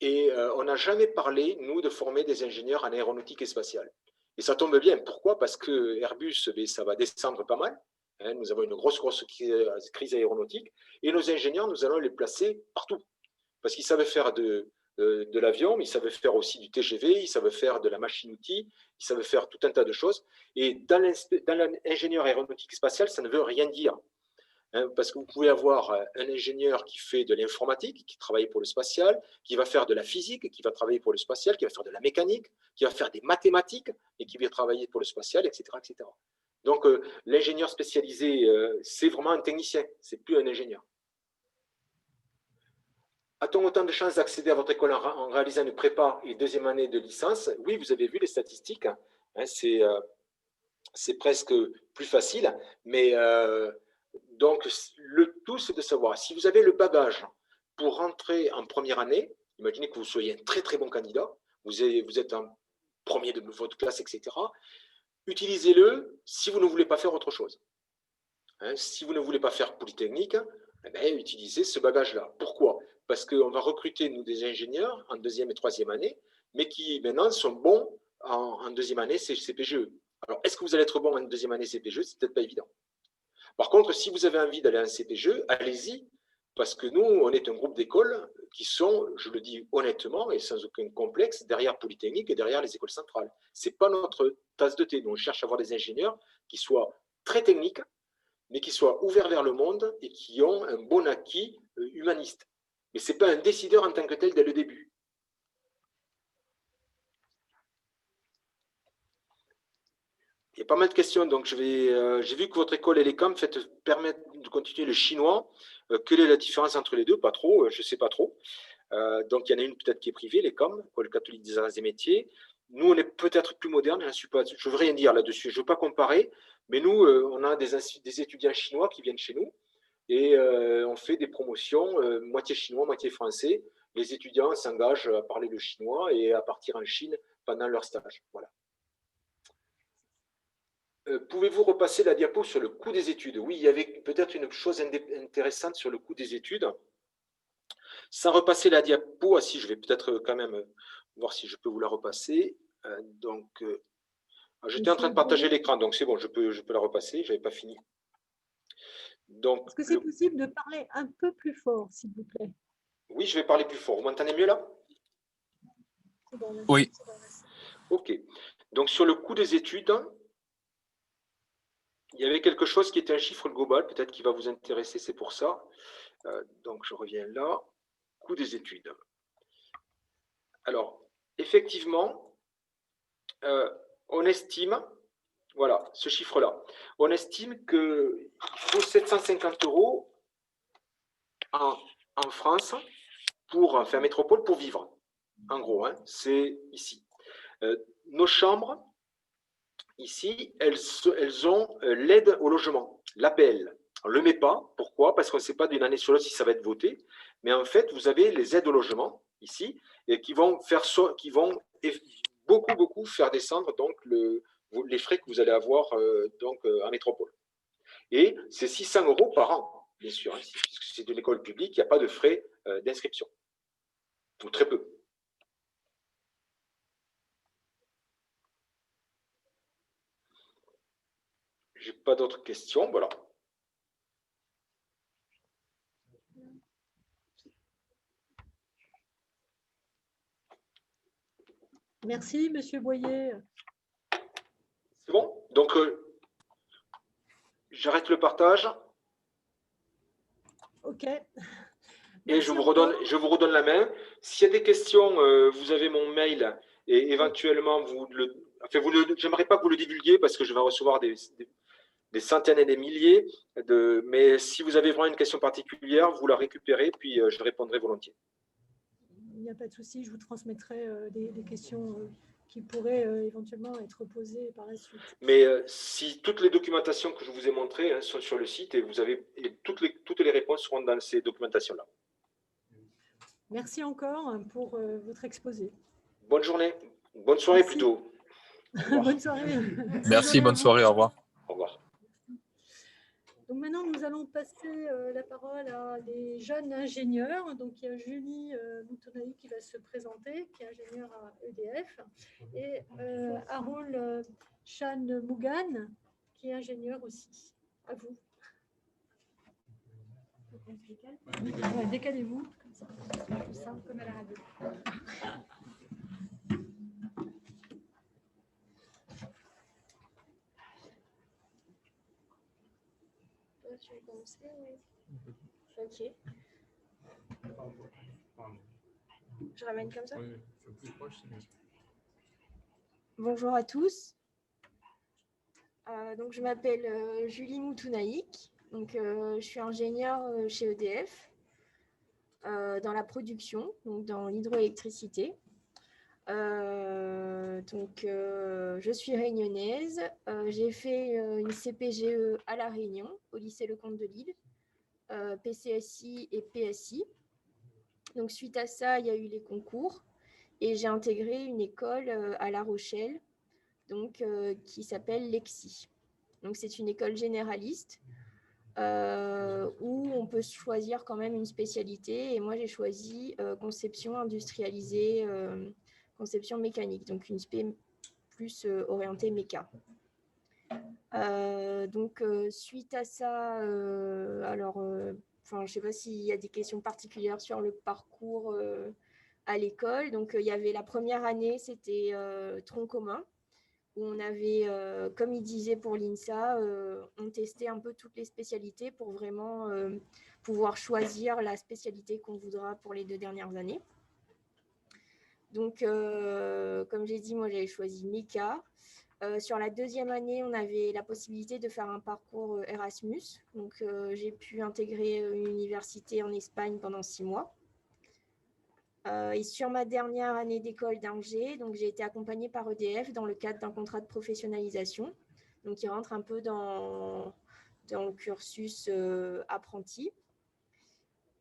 on n'a jamais parlé, nous, de former des ingénieurs en aéronautique et spatiale. Et ça tombe bien. Pourquoi? Parce que Airbus, ça va descendre pas mal. Nous avons une grosse crise aéronautique. Et nos ingénieurs, nous allons les placer partout. Parce qu'ils savent faire de l'avion, mais ils savent faire aussi du TGV, ils savent faire de la machine-outil, ils savent faire tout un tas de choses. Et dans l'ingénieur aéronautique spatial, ça ne veut rien dire. Parce que vous pouvez avoir un ingénieur qui fait de l'informatique, qui travaille pour le spatial, qui va faire de la physique, qui va travailler pour le spatial, qui va faire de la mécanique, qui va faire des mathématiques et qui va travailler pour le spatial, etc. etc. Donc, l'ingénieur spécialisé, c'est vraiment un technicien, c'est plus un ingénieur. A-t-on autant de chances d'accéder à votre école en réalisant une prépa et deuxième année de licence? Oui, vous avez vu les statistiques, c'est presque plus facile, mais donc, le tout, c'est de savoir, si vous avez le bagage pour rentrer en première année, imaginez que vous soyez un très très bon candidat, vous êtes un premier de votre classe, etc., utilisez-le si vous ne voulez pas faire autre chose. Si vous ne voulez pas faire Polytechnique, utilisez ce bagage-là. Pourquoi? Parce qu'on va recruter, nous, des ingénieurs en deuxième et troisième année, mais qui, maintenant, sont bons en deuxième année CPGE. Alors, est-ce que vous allez être bon en deuxième année CPGE? C'est peut-être pas évident. Par contre, si vous avez envie d'aller en CPGE, allez-y, parce que nous, on est un groupe d'écoles qui sont, je le dis honnêtement et sans aucun complexe, derrière Polytechnique et derrière les écoles centrales. Ce n'est pas notre tasse de thé. Nous, on cherche à avoir des ingénieurs qui soient très techniques, mais qui soient ouverts vers le monde et qui ont un bon acquis humaniste. Mais ce n'est pas un décideur en tant que tel dès le début. Il y a pas mal de questions, donc j'ai vu que votre école et les CAM permettent de continuer le chinois. Quelle est la différence entre les deux? Pas trop, je ne sais pas trop. Donc il y en a une peut-être qui est privée, les CAM, École catholique des arts et métiers. Nous, on est peut-être plus moderne, je ne veux rien dire là-dessus, je ne veux pas comparer, mais nous, on a des étudiants chinois qui viennent chez nous et on fait des promotions, moitié chinois, moitié français. Les étudiants s'engagent à parler le chinois et à partir en Chine pendant leur stage. Voilà. Pouvez-vous repasser la diapo sur le coût des études? Oui, il y avait peut-être une chose intéressante sur le coût des études. Sans repasser la diapo, si je vais peut-être quand même voir si je peux vous la repasser. J'étais en train de partager l'écran, donc c'est bon, je peux la repasser, je n'avais pas fini. Donc,
Est-ce que c'est possible de parler un peu plus fort, s'il vous plaît?
oui, je vais parler plus fort. Vous m'entendez mieux là?
C'est bon,
Oui.
c'est bon, merci.
OK. Donc, sur le coût des études, il y avait quelque chose qui était un chiffre global, peut-être qui va vous intéresser, c'est pour ça. Donc, je reviens là. Coût des études. Alors, effectivement, on estime, voilà, ce chiffre-là, on estime qu'il faut 750 € en France, enfin métropole, pour vivre. En gros, hein, c'est ici. Nos chambres, ici, elles ont l'aide au logement, l'APL. On ne le met pas. Pourquoi? Parce qu'on ne sait pas d'une année sur l'autre si ça va être voté. Mais en fait, vous avez les aides au logement ici et qui vont beaucoup faire descendre donc les frais que vous allez avoir en métropole. Et c'est 600 € par an, bien sûr. Hein, puisque c'est de l'école publique, il n'y a pas de frais d'inscription. Ou très peu. Je n'ai pas d'autres questions. Voilà.
Merci, Monsieur Boyer.
C'est bon? Donc, j'arrête le partage.
OK.
Et je vous redonne la main. S'il y a des questions, vous avez mon mail et éventuellement, j'aimerais pas que vous le divulguiez parce que je vais recevoir des centaines et des milliers. Mais si vous avez vraiment une question particulière, vous la récupérez, puis je répondrai volontiers.
Il n'y a pas de souci, je vous transmettrai des questions qui pourraient éventuellement être posées par la suite.
Mais si toutes les documentations que je vous ai montrées sont sur le site et toutes les réponses seront dans ces documentations-là.
Merci encore pour votre exposé.
Bonne journée. Bonne soirée.
Merci.
Plutôt.
Bonne soirée.
Merci, bonne soirée, au revoir.
Au revoir.
Donc maintenant, nous allons passer la parole à des jeunes ingénieurs. Donc, il y a Julie Moutonaï qui va se présenter, qui est ingénieure à EDF, et Harold Chan Mougan, qui est ingénieur aussi. À vous. Ouais, décalez-vous, comme ça, c'est plus simple, comme à la radio.
Tu veux commencer? Ok. Je ramène comme ça? Bonjour à tous. Donc, je m'appelle Julie Moutonaïk. Donc, je suis ingénieure chez EDF dans la production, donc dans l'hydroélectricité. Je suis réunionnaise. J'ai fait une CPGE à La Réunion, au lycée Lecomte de Lille, PCSI et PSI. Donc, suite à ça, il y a eu les concours et j'ai intégré une école à La Rochelle, donc, qui s'appelle l'EXI. Donc, c'est une école généraliste où on peut choisir quand même une spécialité. Et moi, j'ai choisi conception industrialisée, conception mécanique, donc une spé plus orientée méca. Suite à ça, je ne sais pas s'il y a des questions particulières sur le parcours à l'école. Donc, il y avait la première année, c'était tronc commun, où on avait, comme il disait pour l'INSA, on testait un peu toutes les spécialités pour vraiment pouvoir choisir la spécialité qu'on voudra pour les 2 dernières années. Donc, comme j'ai dit, moi, j'avais choisi méca. Sur la 2e année, on avait la possibilité de faire un parcours Erasmus. Donc, j'ai pu intégrer une université en Espagne pendant 6 mois. Et sur ma dernière année d'école d'ingé, donc j'ai été accompagnée par EDF dans le cadre d'un contrat de professionnalisation, donc qui rentre un peu dans le cursus apprenti.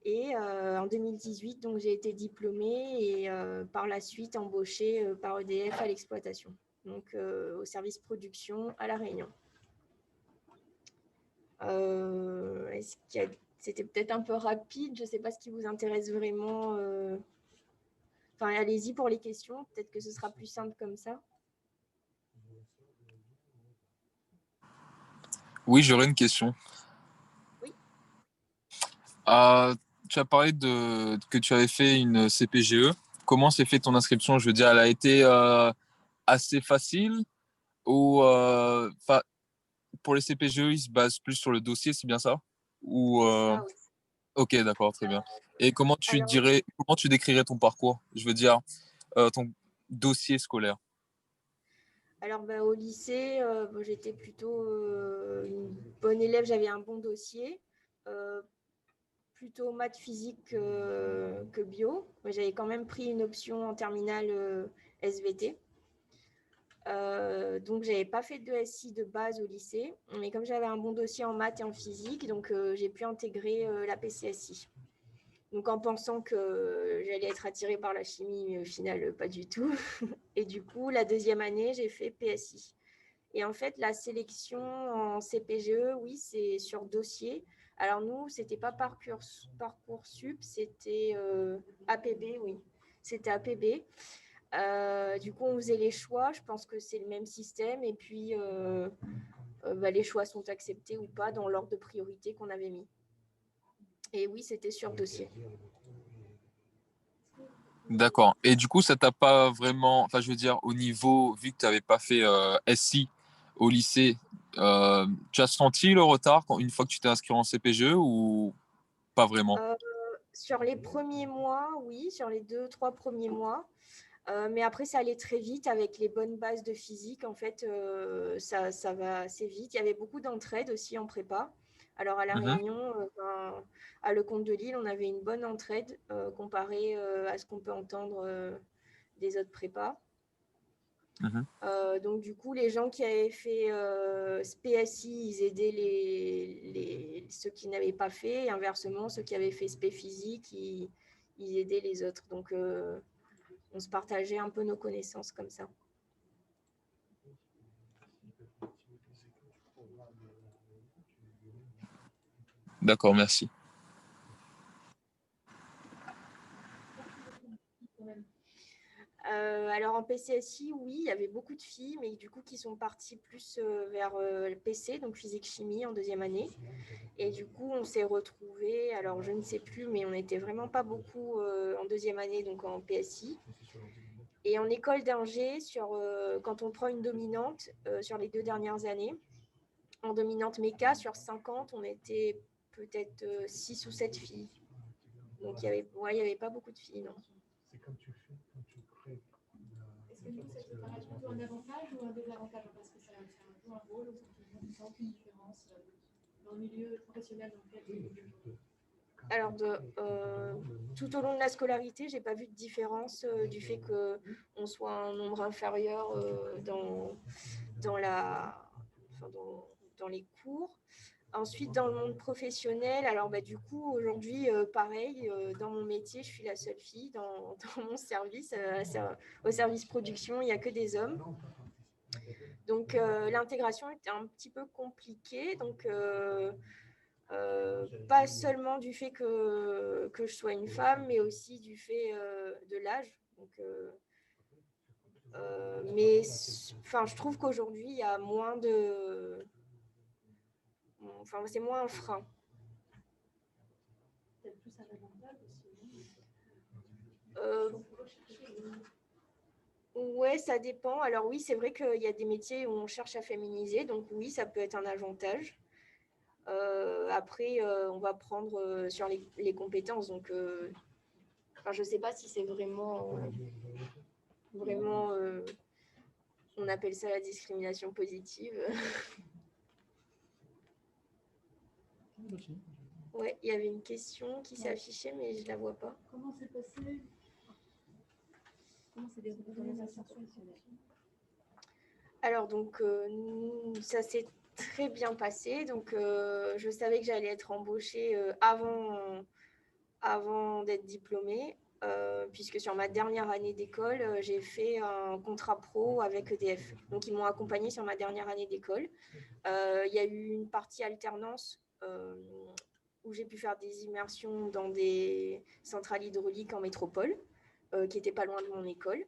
Et en 2018, donc j'ai été diplômée et par la suite embauchée par EDF à l'exploitation, donc au service production à La Réunion. C'était peut-être un peu rapide, je ne sais pas ce qui vous intéresse vraiment. Enfin, allez-y pour les questions, peut-être que ce sera plus simple comme ça.
Oui, j'aurais une question. Tu as parlé que tu avais fait une CPGE. Comment s'est fait ton inscription? Je veux dire, elle a été assez facile ou pour les CPGE, ils se basent plus sur le dossier, c'est bien ça? Ou
C'est ça, oui.
Ok, d'accord, très bien. Et
Alors,
comment tu décrirais ton parcours? Je veux dire, ton dossier scolaire.
alors au lycée, j'étais plutôt une bonne élève, j'avais un bon dossier, euh, plutôt maths physique que bio. Mais j'avais quand même pris une option en terminale SVT. Donc, je n'avais pas fait de SI de base au lycée, mais comme j'avais un bon dossier en maths et en physique, donc j'ai pu intégrer la PCSI. Donc, en pensant que j'allais être attirée par la chimie, mais au final, pas du tout. Et du coup, la deuxième année, j'ai fait PSI. Et en fait, la sélection en CPGE, oui, c'est sur dossier. Alors, nous, ce n'était pas Parcoursup, c'était APB, oui. C'était APB. Du coup, on faisait les choix. Je pense que c'est le même système. Et puis, les choix sont acceptés ou pas dans l'ordre de priorité qu'on avait mis. Et oui, c'était sur dossier.
D'accord. Et du coup, ça t'a pas vraiment, enfin, je veux dire, au niveau, vu que tu n'avais pas fait SI au lycée, tu as senti le retard une fois que tu t'es inscrit en CPGE ou pas vraiment?
Sur les premiers mois, oui, sur les 2-3 premiers mois. Mais après, ça allait très vite avec les bonnes bases de physique. En fait, ça va assez vite. Il y avait beaucoup d'entraide aussi en prépa. Alors, à La
Mhm.
Réunion, à Lecomte de Lille, on avait une bonne entraide comparée à ce qu'on peut entendre des autres prépas.
Mhm.
Donc, du coup, les gens qui avaient fait SPSI, ils aidaient ceux qui n'avaient pas fait. Et inversement, ceux qui avaient fait SP physique, ils aidaient les autres. Donc, on se partageait un peu nos connaissances comme ça.
D'accord, merci.
Alors en PCSI, oui, il y avait beaucoup de filles, mais du coup qui sont parties plus vers le PC, donc physique-chimie en deuxième année. Et du coup, on s'est retrouvés, alors je ne sais plus, mais on n'était vraiment pas beaucoup en deuxième année, donc en PSI. Et en école d'ingé, quand on prend une dominante sur les 2 dernières années, en dominante méca, sur 50, on était peut-être 6 ou 7 filles. Donc il n'y avait pas beaucoup de filles, non.
C'est comme tu fais, quand tu crées.
Est-ce que nous, ça te paraît plutôt un avantage ou un désavantage? Parce que ça joue un rôle, ou ça aucune différence dans le milieu professionnel dans lequel tu évolues?
Alors, tout au long de la scolarité, je n'ai pas vu de différence du fait qu'on soit un nombre inférieur dans les cours. Ensuite, dans le monde professionnel, alors du coup, aujourd'hui, pareil, dans mon métier, je suis la seule fille dans mon service. Au service production, il n'y a que des hommes. Donc, l'intégration était un petit peu compliquée. Donc, pas seulement du fait que je sois une femme, mais aussi du fait de l'âge. Donc, mais je trouve qu'aujourd'hui, il y a moins de... Enfin, c'est moins un frein.
Peut-être plus un avantage aussi.
Ouais, ça dépend. Alors oui, c'est vrai qu'il y a des métiers où on cherche à féminiser, donc oui, ça peut être un avantage. Après, on va prendre sur les compétences. Donc, je ne sais pas si c'est vraiment, on appelle ça la discrimination positive. Ouais, il y avait une question qui s'est affichée, mais je ne la vois pas.
Comment s'est passé? Comment s'est déroulé ton insertion professionnelle?
Alors, donc, ça s'est très bien passé. Donc, je savais que j'allais être embauchée avant d'être diplômée, puisque sur ma dernière année d'école, j'ai fait un contrat pro avec EDF. Donc, ils m'ont accompagnée sur ma dernière année d'école. Il y a eu une partie alternance où j'ai pu faire des immersions dans des centrales hydrauliques en métropole, qui n'étaient pas loin de mon école.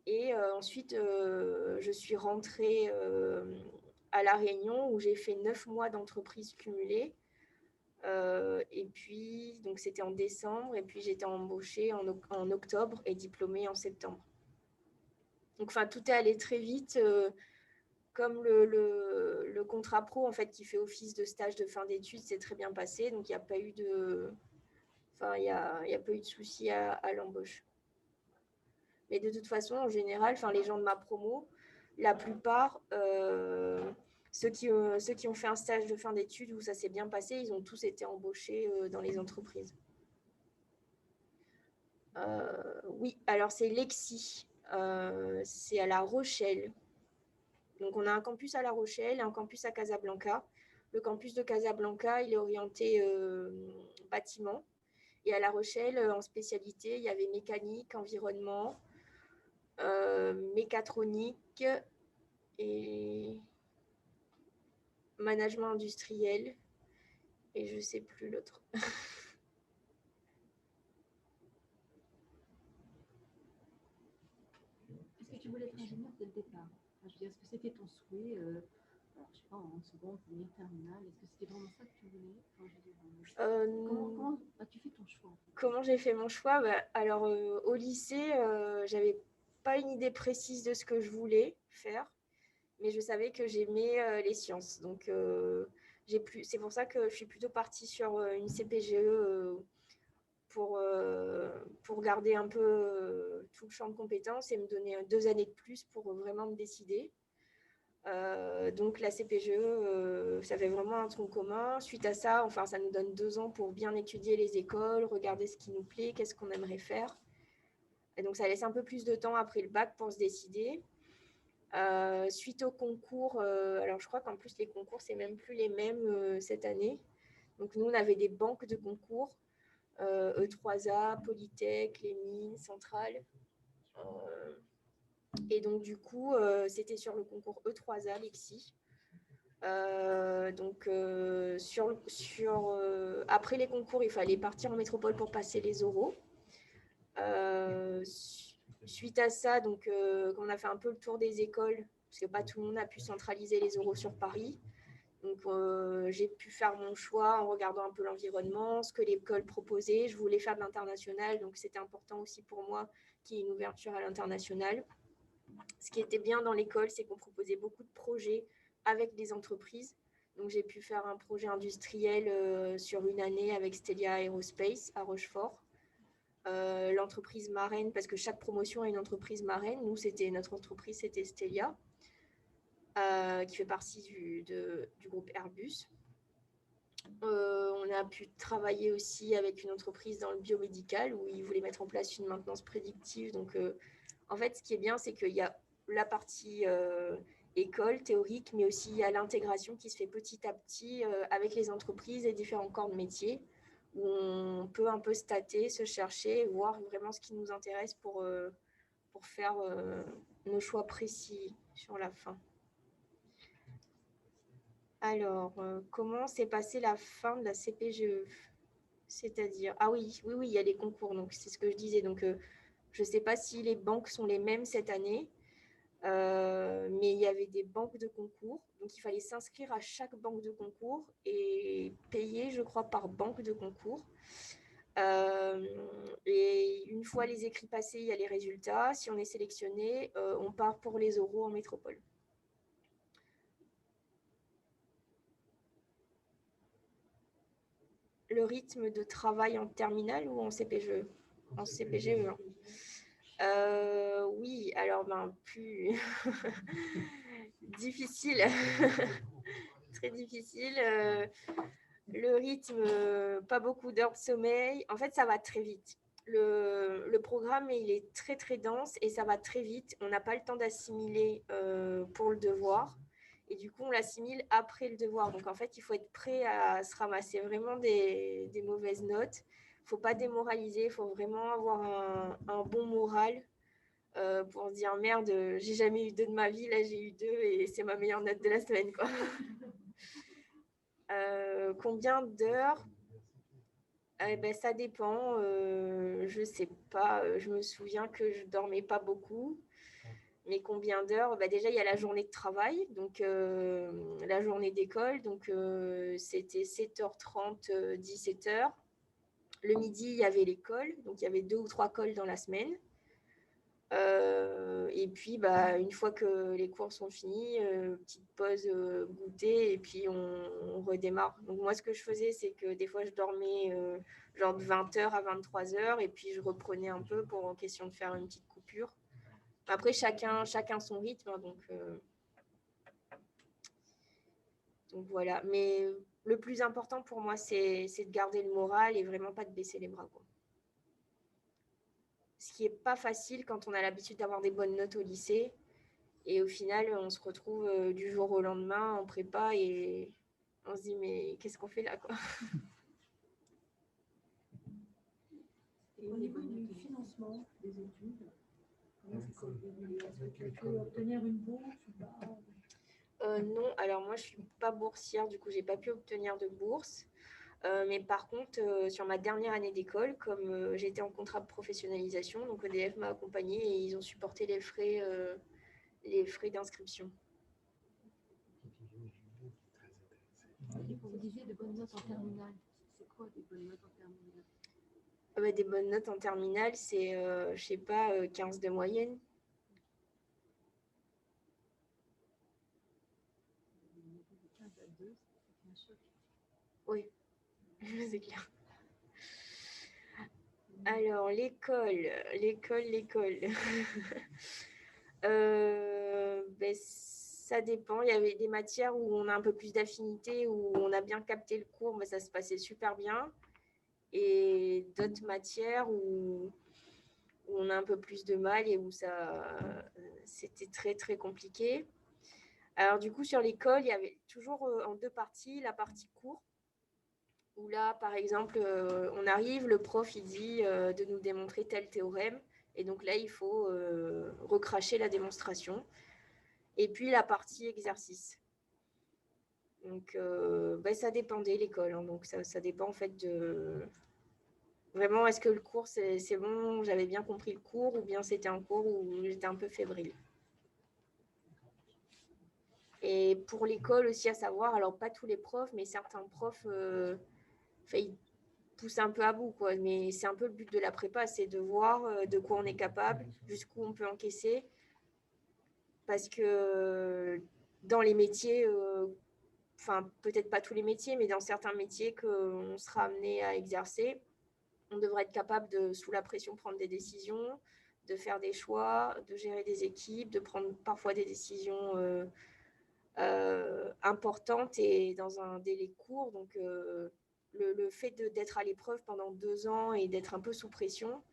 Et ensuite, je suis rentrée à La Réunion où j'ai fait 9 mois d'entreprise cumulée Et puis, donc c'était en décembre, et puis j'étais embauchée en octobre et diplômée en septembre. Donc, enfin, tout est allé très vite. Comme le contrat pro, en fait, qui fait office de stage de fin d'études, s'est très bien passé. Donc, il n'y a pas eu de... Enfin, il y a pas eu de souci à l'embauche. Mais de toute façon, en général, enfin, les gens de ma promo, la plupart, ceux qui ont fait un stage de fin d'études où ça s'est bien passé, ils ont tous été embauchés dans les entreprises. Oui, alors c'est Lexi. C'est à La Rochelle. Donc, on a un campus à La Rochelle et un campus à Casablanca. Le campus de Casablanca, il est orienté bâtiment. Et à La Rochelle, en spécialité, il y avait mécanique, environnement, mécatronique et management industriel. Et je ne sais plus l'autre.
Est-ce que tu voulais être ingénieur dès le départ? Enfin, je veux dire, est-ce que c'était ton souhait, alors, je sais pas, en seconde, première, terminale? Est-ce que c'était vraiment ça que tu voulais? Enfin, je veux dire, comment as-tu fait ton choix?
Comment j'ai fait mon choix? Alors, au lycée, j'avais pas une idée précise de ce que je voulais faire, mais je savais que j'aimais les sciences. Donc, c'est pour ça que je suis plutôt partie sur une CPGE pour garder un peu tout le champ de compétences et me donner 2 années de plus pour vraiment me décider. Donc la CPGE, ça fait vraiment un tronc commun. Suite à ça, enfin, ça nous donne 2 ans pour bien étudier les écoles, regarder ce qui nous plaît, qu'est-ce qu'on aimerait faire. Et donc ça laisse un peu plus de temps après le bac pour se décider. Suite au concours, alors je crois qu'en plus les concours, c'est même plus les mêmes cette année. Donc nous, on avait des banques de concours, E3A, Polytech, les mines, Centrale. Et donc du coup, c'était sur le concours E3A, Lexi. Après les concours, il fallait partir en métropole pour passer les oraux. Suite à ça, donc, on a fait un peu le tour des écoles, parce que pas tout le monde a pu centraliser les oraux sur Paris. Donc, j'ai pu faire mon choix en regardant un peu l'environnement, ce que l'école proposait. Je voulais faire de l'international, donc c'était important aussi pour moi qu'il y ait une ouverture à l'international. Ce qui était bien dans l'école, c'est qu'on proposait beaucoup de projets avec des entreprises. Donc, j'ai pu faire un projet industriel sur une année avec Stelia Aerospace à Rochefort. L'entreprise marraine, parce que chaque promotion a une entreprise marraine. Nous, notre entreprise, c'était Stelia, qui fait partie du groupe Airbus. On a pu travailler aussi avec une entreprise dans le biomédical où ils voulaient mettre en place une maintenance prédictive. Donc, en fait, ce qui est bien, c'est qu'il y a la partie école théorique, mais aussi il y a l'intégration qui se fait petit à petit avec les entreprises et différents corps de métier, où on peut un peu se tâter, se chercher, voir vraiment ce qui nous intéresse pour faire nos choix précis sur la fin. Alors, comment s'est passée la fin de la CPGE? C'est-à-dire, ah oui, il y a les concours, donc c'est ce que je disais. Donc, je ne sais pas si les banques sont les mêmes cette année, mais il y avait des banques de concours. Donc, il fallait s'inscrire à chaque banque de concours et payer, je crois, par banque de concours. Et une fois les écrits passés, il y a les résultats. Si on est sélectionné, on part pour les oraux en métropole. Le rythme de travail en terminale ou en CPGE? En CPGE. Oui, alors plus difficile, très difficile. Le rythme, pas beaucoup d'heures de sommeil. En fait, ça va très vite. Le programme, il est très, très dense et ça va très vite. On n'a pas le temps d'assimiler pour le devoir. Et du coup, on l'assimile après le devoir. Donc, en fait, il faut être prêt à se ramasser vraiment des mauvaises notes. Il ne faut pas démoraliser. Il faut vraiment avoir un bon moral pour se dire merde, j'ai jamais eu 2 de ma vie. Là, j'ai eu 2 et c'est ma meilleure note de la semaine, quoi. Combien d'heures? Ça dépend. Je ne sais pas. Je me souviens que je ne dormais pas beaucoup. Mais combien d'heures? Déjà, il y a la journée de travail, donc la journée d'école. Donc, c'était 7h30, 17h. Le midi, il y avait l'école. Donc, il y avait 2 ou 3 cols dans la semaine. Et puis, une fois que les cours sont finis, petite pause goûter et puis on redémarre. Donc, moi, ce que je faisais, c'est que des fois, je dormais genre de 20h à 23h et puis je reprenais un peu pour en question de faire une petite coupure. Après, chacun son rythme. Hein, donc, voilà. Mais le plus important pour moi, c'est de garder le moral et vraiment pas de baisser les bras, quoi. Ce qui n'est pas facile quand on a l'habitude d'avoir des bonnes notes au lycée. Et au final, on se retrouve du jour au lendemain en prépa et on se dit, mais qu'est-ce qu'on fait là, quoi?
Et au niveau du financement des études, comment ça s'est déroulé? Est-ce que tu peux obtenir une bourse ou pas?
Non, alors moi, je ne suis pas boursière, du coup, je n'ai pas pu obtenir de bourse. Mais par contre, sur ma dernière année d'école, comme j'étais en contrat de professionnalisation, donc EDF m'a accompagnée et ils ont supporté les frais d'inscription.
Vous disiez de bonnes notes en terminale. C'est quoi des bonnes notes en terminale?
Des bonnes notes en terminale, c'est, je ne sais pas, 15 de moyenne. Oui, c'est clair. Alors, l'école. Ça dépend. Il y avait des matières où on a un peu plus d'affinité, où on a bien capté le cours, mais ça se passait super bien. Et d'autres matières où on a un peu plus de mal et où c'était très, très compliqué. Alors, du coup, sur l'école, il y avait toujours en 2 parties, la partie cours, où là, par exemple, on arrive, le prof, il dit de nous démontrer tel théorème. Et donc là, il faut recracher la démonstration. Et puis, la partie exercice. Donc, ça dépendait l'école. Hein. Donc, ça dépend en fait de... Vraiment, est-ce que le cours, c'est bon, j'avais bien compris le cours, ou bien c'était un cours où j'étais un peu fébrile. Et pour l'école aussi, à savoir, alors pas tous les profs, mais certains profs, ils poussent un peu à bout, quoi. Mais c'est un peu le but de la prépa, c'est de voir de quoi on est capable, jusqu'où on peut encaisser. Parce que dans les métiers, peut-être pas tous les métiers, mais dans certains métiers qu'on sera amené à exercer, on devrait être capable de, sous la pression, prendre des décisions, de faire des choix, de gérer des équipes, de prendre parfois des décisions importantes et dans un délai court. Donc, le fait d'être à l'épreuve pendant 2 ans et d'être un peu sous pression,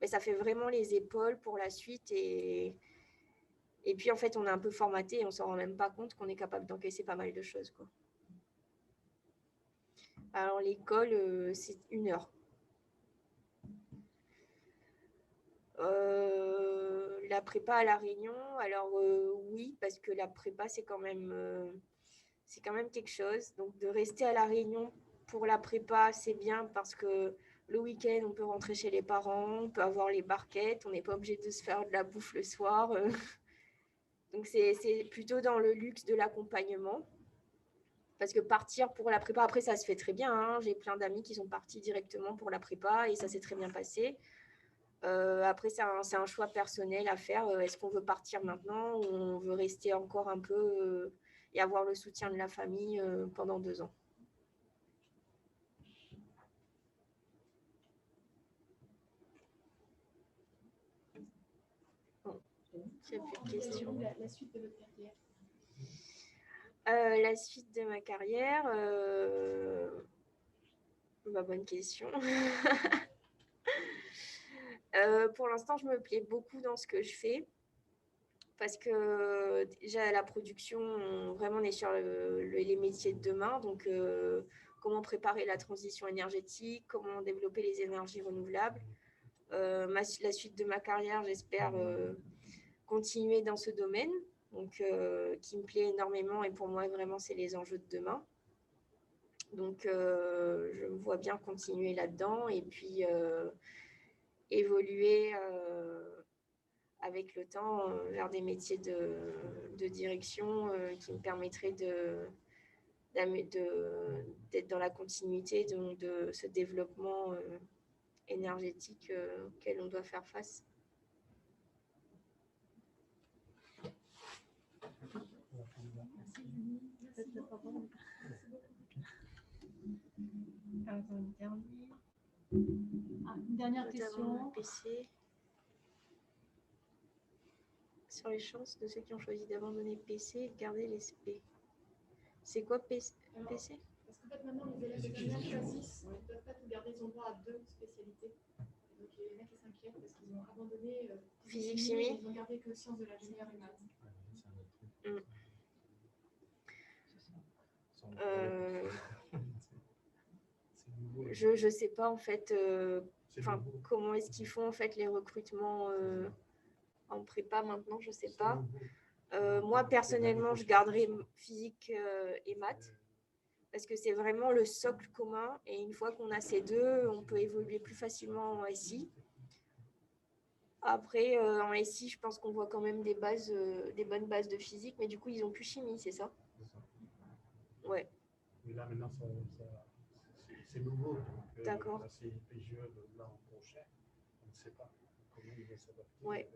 ça fait vraiment les épaules pour la suite. Et puis, en fait, on est un peu formaté et on ne s'en rend même pas compte qu'on est capable d'encaisser pas mal de choses, quoi. Alors, l'école, c'est 1 heure. La prépa à La Réunion, alors oui, parce que la prépa, c'est quand même quelque chose. Donc, de rester à La Réunion pour la prépa, c'est bien parce que le week-end, on peut rentrer chez les parents, on peut avoir les barquettes, on n'est pas obligé de se faire de la bouffe le soir. Donc, c'est plutôt dans le luxe de l'accompagnement. Parce que partir pour la prépa, après, ça se fait très bien. Hein. J'ai plein d'amis qui sont partis directement pour la prépa et ça s'est très bien passé. Après, c'est un choix personnel à faire. Est-ce qu'on veut partir maintenant ou on veut rester encore un peu et avoir le soutien de la famille pendant 2 ans? Bon, j'ai plus de questions.
La suite de votre carrière?
La suite de ma carrière, bonne question. Pour l'instant, je me plais beaucoup dans ce que je fais parce que déjà la production, vraiment, on est sur les métiers de demain. Donc, comment préparer la transition énergétique, comment développer les énergies renouvelables. La suite de ma carrière, j'espère continuer dans ce domaine, donc, qui me plaît énormément et pour moi, vraiment, c'est les enjeux de demain. Donc, je me vois bien continuer là-dedans et puis évoluer avec le temps vers des métiers de direction qui me permettraient d'être dans la continuité de ce développement énergétique auquel on doit faire face.
Une dernière question.
PC. Sur les chances de ceux qui ont choisi d'abandonner PC et de garder les SP. C'est quoi PC?
Parce qu'en fait, maintenant, les élèves de dernière classe 6 ne peuvent pas tout garder, ils ont droit à 2 spécialités. Donc, il y en a qui s'inquiètent parce qu'ils ont abandonné
physique, chimie.
Ils ont gardé que sciences de l'ingénieur et maths.
Je sais pas en fait comment est-ce qu'ils font en fait les recrutements en prépa maintenant, je sais pas. Moi personnellement je garderai physique et maths parce que c'est vraiment le socle commun et une fois qu'on a ces deux on peut évoluer plus facilement en SI. Après en SI je pense qu'on voit quand même des bonnes bases de physique, mais du coup ils ont plus chimie, c'est ça? Ouais.
Mais là maintenant c'est nouveau.
D'accord.
C'est PGE l'an prochain. On ne sait pas comment il va s'adapter.
Ouais.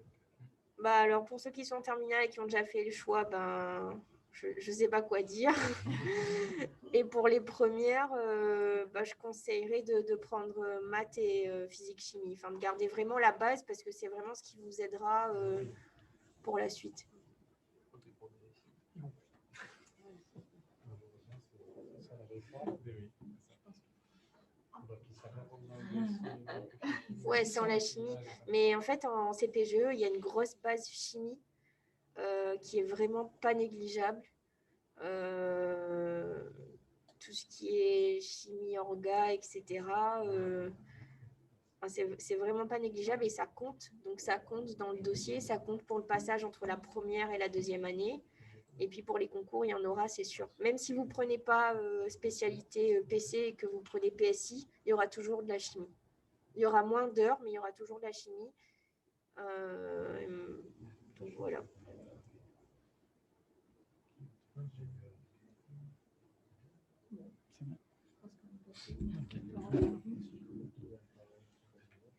Bah alors pour ceux qui sont en terminale et qui ont déjà fait le choix, ben je ne sais pas quoi dire. Et pour les premières, je conseillerais de prendre maths et physique chimie, enfin de garder vraiment la base parce que c'est vraiment ce qui vous aidera pour la suite. Ouais, sans la chimie. Mais en fait, en CPGE, il y a une grosse base chimie qui est vraiment pas négligeable. Tout ce qui est chimie orga, etc. C'est vraiment pas négligeable et ça compte. Donc, ça compte dans le dossier, ça compte pour le passage entre la première et la deuxième année. Et puis, pour les concours, il y en aura, c'est sûr. Même si vous ne prenez pas spécialité PC et que vous prenez PSI, il y aura toujours de la chimie. Il y aura moins d'heures, mais il y aura toujours de la chimie. Donc, voilà.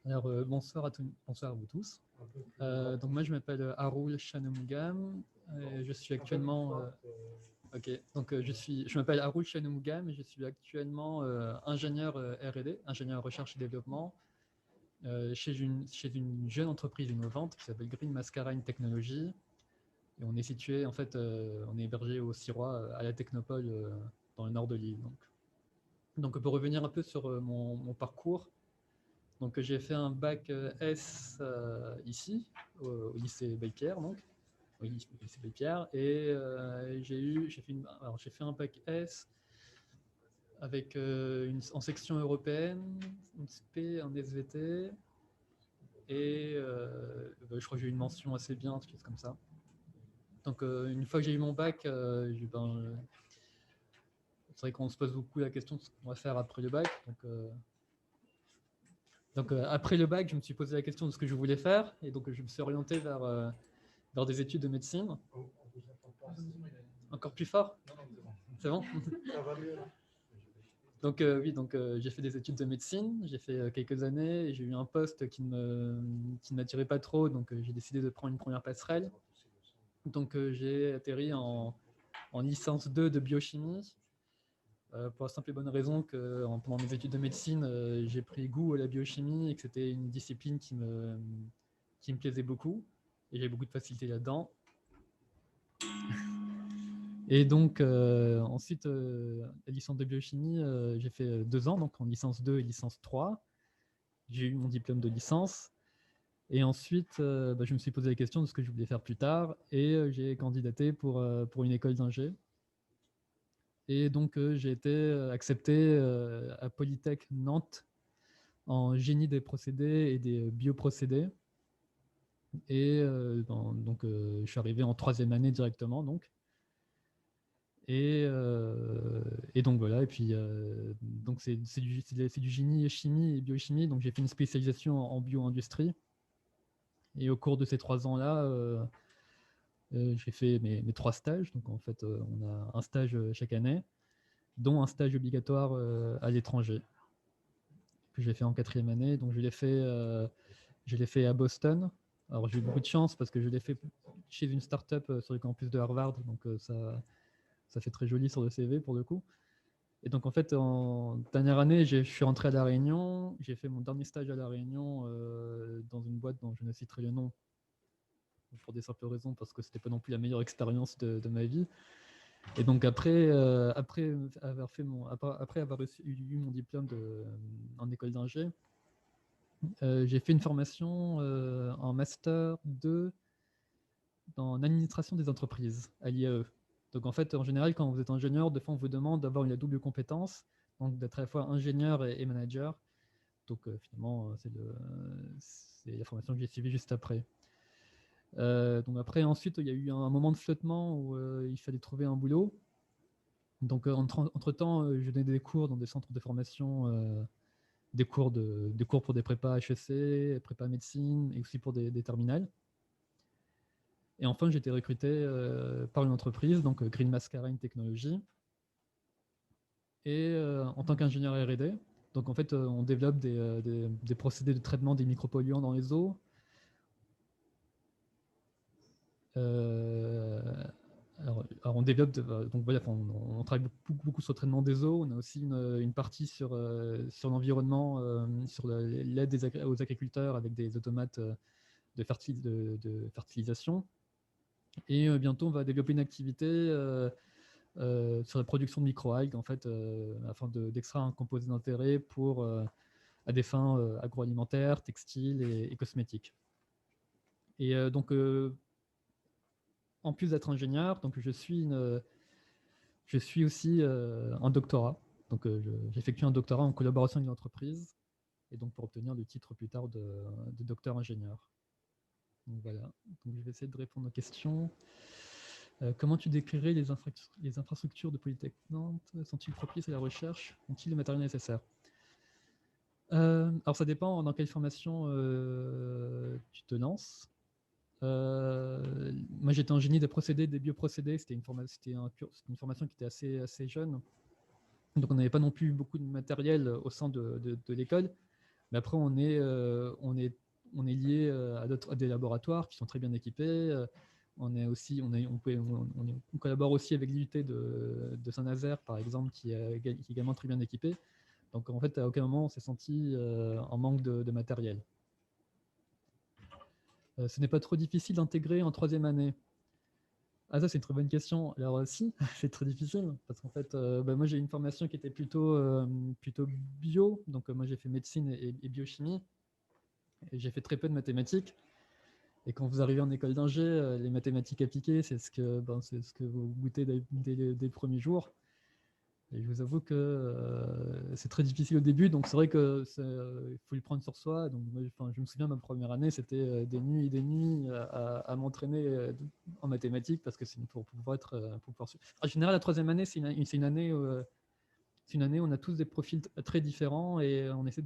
Alors, bonsoir à vous tous. Donc moi, je m'appelle Arul Shanmugam. Je suis actuellement... je m'appelle Arul Shanmugam et je suis actuellement ingénieur R&D, ingénieur recherche et développement, chez une jeune entreprise innovante qui s'appelle Green Mascarine Technology. Et on est situé, en fait, on est hébergé au Sirois, à la Technopole, dans le nord de l'île. Donc pour revenir un peu sur mon parcours, donc j'ai fait un bac S ici, au lycée Baye-Pierre, donc, au lycée Baye-Pierre, et j'ai fait un bac S avec en section européenne, une SP, un SVT, et je crois que j'ai eu une mention assez bien, quelque chose comme ça. Donc une fois que j'ai eu mon bac, c'est vrai qu'on se pose beaucoup la question de ce qu'on va faire après le bac. Donc après le bac, je me suis posé la question de ce que je voulais faire, et donc je me suis orienté vers des études de médecine. Encore plus fort? C'est bon?
Ça va mieux.
Donc oui, j'ai fait des études de médecine, j'ai fait quelques années, et j'ai eu un poste qui ne m'attirait pas trop, donc j'ai décidé de prendre une première passerelle. Donc j'ai atterri en licence 2 de biochimie, pour la simple et bonne raison que pendant mes études de médecine, j'ai pris goût à la biochimie et que c'était une discipline qui me plaisait beaucoup, et j'ai beaucoup de facilité là-dedans. Et donc ensuite, la licence de biochimie, j'ai fait 2 ans, donc en licence 2 et licence 3. J'ai eu mon diplôme de licence. Et ensuite, je me suis posé la question de ce que je voulais faire plus tard, et j'ai candidaté pour une école d'ingé. Et donc, j'ai été accepté à Polytech Nantes en génie des procédés et des bioprocédés. Et donc, je suis arrivé en 3e année directement. Et donc voilà. Et puis, donc c'est du génie chimie et biochimie. Donc, j'ai fait une spécialisation en bio-industrie. Et au cours de ces 3 ans-là, j'ai fait mes 3 stages. Donc en fait, on a un stage chaque année, dont un stage obligatoire à l'étranger, que j'ai fait en 4e année. Donc je l'ai fait à Boston. Alors j'ai eu beaucoup de chance parce que je l'ai fait chez une start-up sur le campus de Harvard. Donc ça fait très joli sur le CV pour le coup. Et donc en fait, en dernière année, je suis rentré à La Réunion. J'ai fait mon dernier stage à La Réunion dans une boîte dont je ne citerai le nom pour des simples raisons, parce que c'était pas non plus la meilleure expérience de ma vie. Et donc après avoir eu mon diplôme en école d'ingé, j'ai fait une formation en master 2 en administration des entreprises à l'IAE. Donc en fait, en général, quand vous êtes ingénieur, de fois on vous demande d'avoir une double compétence, donc d'être à la fois ingénieur et manager. Donc finalement, c'est la formation que j'ai suivie juste après. Donc après, ensuite, il y a eu un moment de flottement où il fallait trouver un boulot. Donc entre-temps, je donnais des cours dans des centres de formation, des cours pour des prépas HEC, prépa médecine et aussi pour des terminales. Et enfin, j'ai été recruté par une entreprise, donc Green Mascarine Technologies, et en tant qu'ingénieur R&D. Donc en fait, on développe des procédés de traitement des micropolluants dans les eaux. Alors on développe, donc voilà, on travaille beaucoup sur le traitement des eaux. On a aussi une partie sur l'environnement, sur l'aide aux agriculteurs avec des automates de fertilisation. Et bientôt, on va développer une activité sur la production de microalgues, en fait, afin d'extraire un composé d'intérêt à des fins agroalimentaires, textiles et cosmétiques. Et donc, en plus d'être ingénieur, donc je suis aussi un doctorat. Donc, j'effectue un doctorat en collaboration avec une entreprise, et donc pour obtenir le titre plus tard de docteur ingénieur. Donc voilà. Donc, je vais essayer de répondre aux questions. Comment tu décrirais les infrastructures de Polytech Nantes? Sont-ils propices à la recherche? Ont-ils le matériel nécessaire? Alors ça dépend dans quelle formation tu te lances. Moi j'étais en génie des procédés, des bioprocédés. C'était une formation qui était assez jeune. Donc on n'avait pas non plus beaucoup de matériel au sein de l'école. Mais après on est lié à des laboratoires qui sont très bien équipés. On collabore aussi avec l'IUT de Saint-Nazaire, par exemple, qui est également très bien équipé. Donc, en fait, à aucun moment, on s'est senti en manque de matériel. Ce n'est pas trop difficile d'intégrer en 3e année. Ah, ça, c'est une très bonne question. Alors, si, c'est très difficile, parce qu'en fait, moi, j'ai une formation qui était plutôt bio. Donc, moi, j'ai fait médecine et biochimie. Et j'ai fait très peu de mathématiques. Et quand vous arrivez en école d'ingé, les mathématiques appliquées, c'est ce que vous goûtez dès les premiers jours. Et je vous avoue que c'est très difficile au début, donc c'est vrai qu'il faut le prendre sur soi. Donc, je me souviens, ma première année, c'était des nuits et des nuits à m'entraîner en mathématiques, parce que c'est pour pouvoir suivre. En général, la 3e année, c'est une année où on a tous des profils très différents et on essaie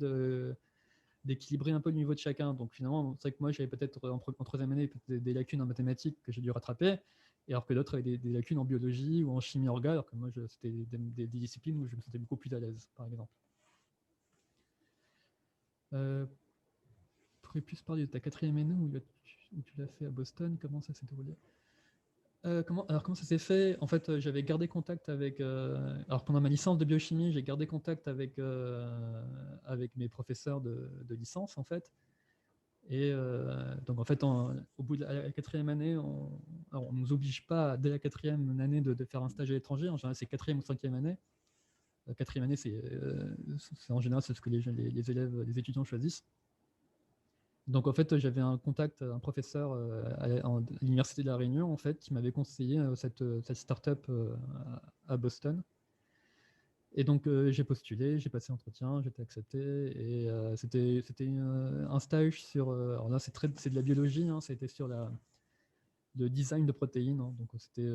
d'équilibrer un peu le niveau de chacun. Donc finalement, c'est vrai que moi, j'avais peut-être en 3e année des lacunes en mathématiques que j'ai dû rattraper, et alors que d'autres avaient des lacunes en biologie ou en chimie orga, alors que moi, c'était des disciplines où je me sentais beaucoup plus à l'aise, par exemple. Tu pourrais plus parler de ta 4e année où tu l'as fait à Boston, comment ça s'est déroulé? Comment ça s'est fait? En fait, j'avais gardé contact avec... alors pendant ma licence de biochimie, j'ai gardé contact avec mes professeurs de licence, en fait. Et donc, en fait, au bout de la 4e année, on ne nous oblige pas, dès la 4e année, de faire un stage à l'étranger. En général, c'est 4e ou 5e année. La 4e année, c'est en général, c'est ce que les élèves, les étudiants choisissent. Donc, en fait, j'avais un professeur à l'Université de La Réunion, en fait, qui m'avait conseillé cette start-up à Boston. Et donc, j'ai postulé, j'ai passé l'entretien, j'ai été accepté. Et c'était un stage sur... alors là, c'est de la biologie, hein, c'était sur le design de protéines. Hein, donc, c'était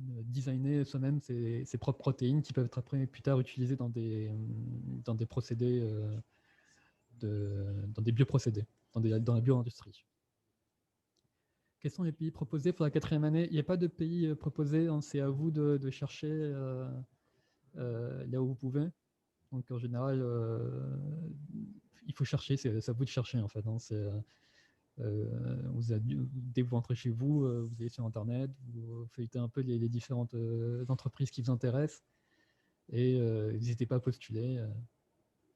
designer soi-même ses propres protéines qui peuvent être après, plus tard, utilisées dans des procédés, dans des bioprocédés. dans la bio-industrie. Quels sont les pays proposés pour la 4e année? Il n'y a pas de pays proposés, hein, c'est à vous de chercher là où vous pouvez. Donc en général, il faut chercher, c'est à vous de chercher en fait. Hein, dès que vous rentrez chez vous, vous allez sur Internet, vous feuilletez un peu les différentes entreprises qui vous intéressent et n'hésitez pas à postuler.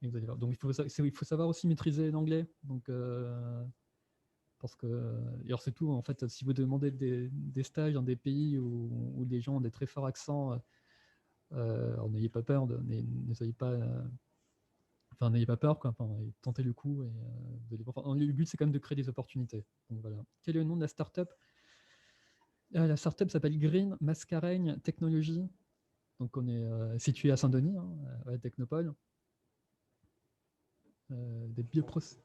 Et vous allez voir. Donc il faut savoir aussi maîtriser l'anglais. Donc parce que, alors c'est tout en fait, si vous demandez des stages dans des pays où les gens ont des très forts accents, alors n'ayez pas peur, n'ayez pas peur, quoi. Enfin, tentez le coup. Le but, c'est quand même de créer des opportunités. Donc, voilà. Quel est le nom de la startup? La startup s'appelle Green Mascareigne Technologies. Donc, on est situé à Saint-Denis, hein, à la Technopole. Des bioprocès.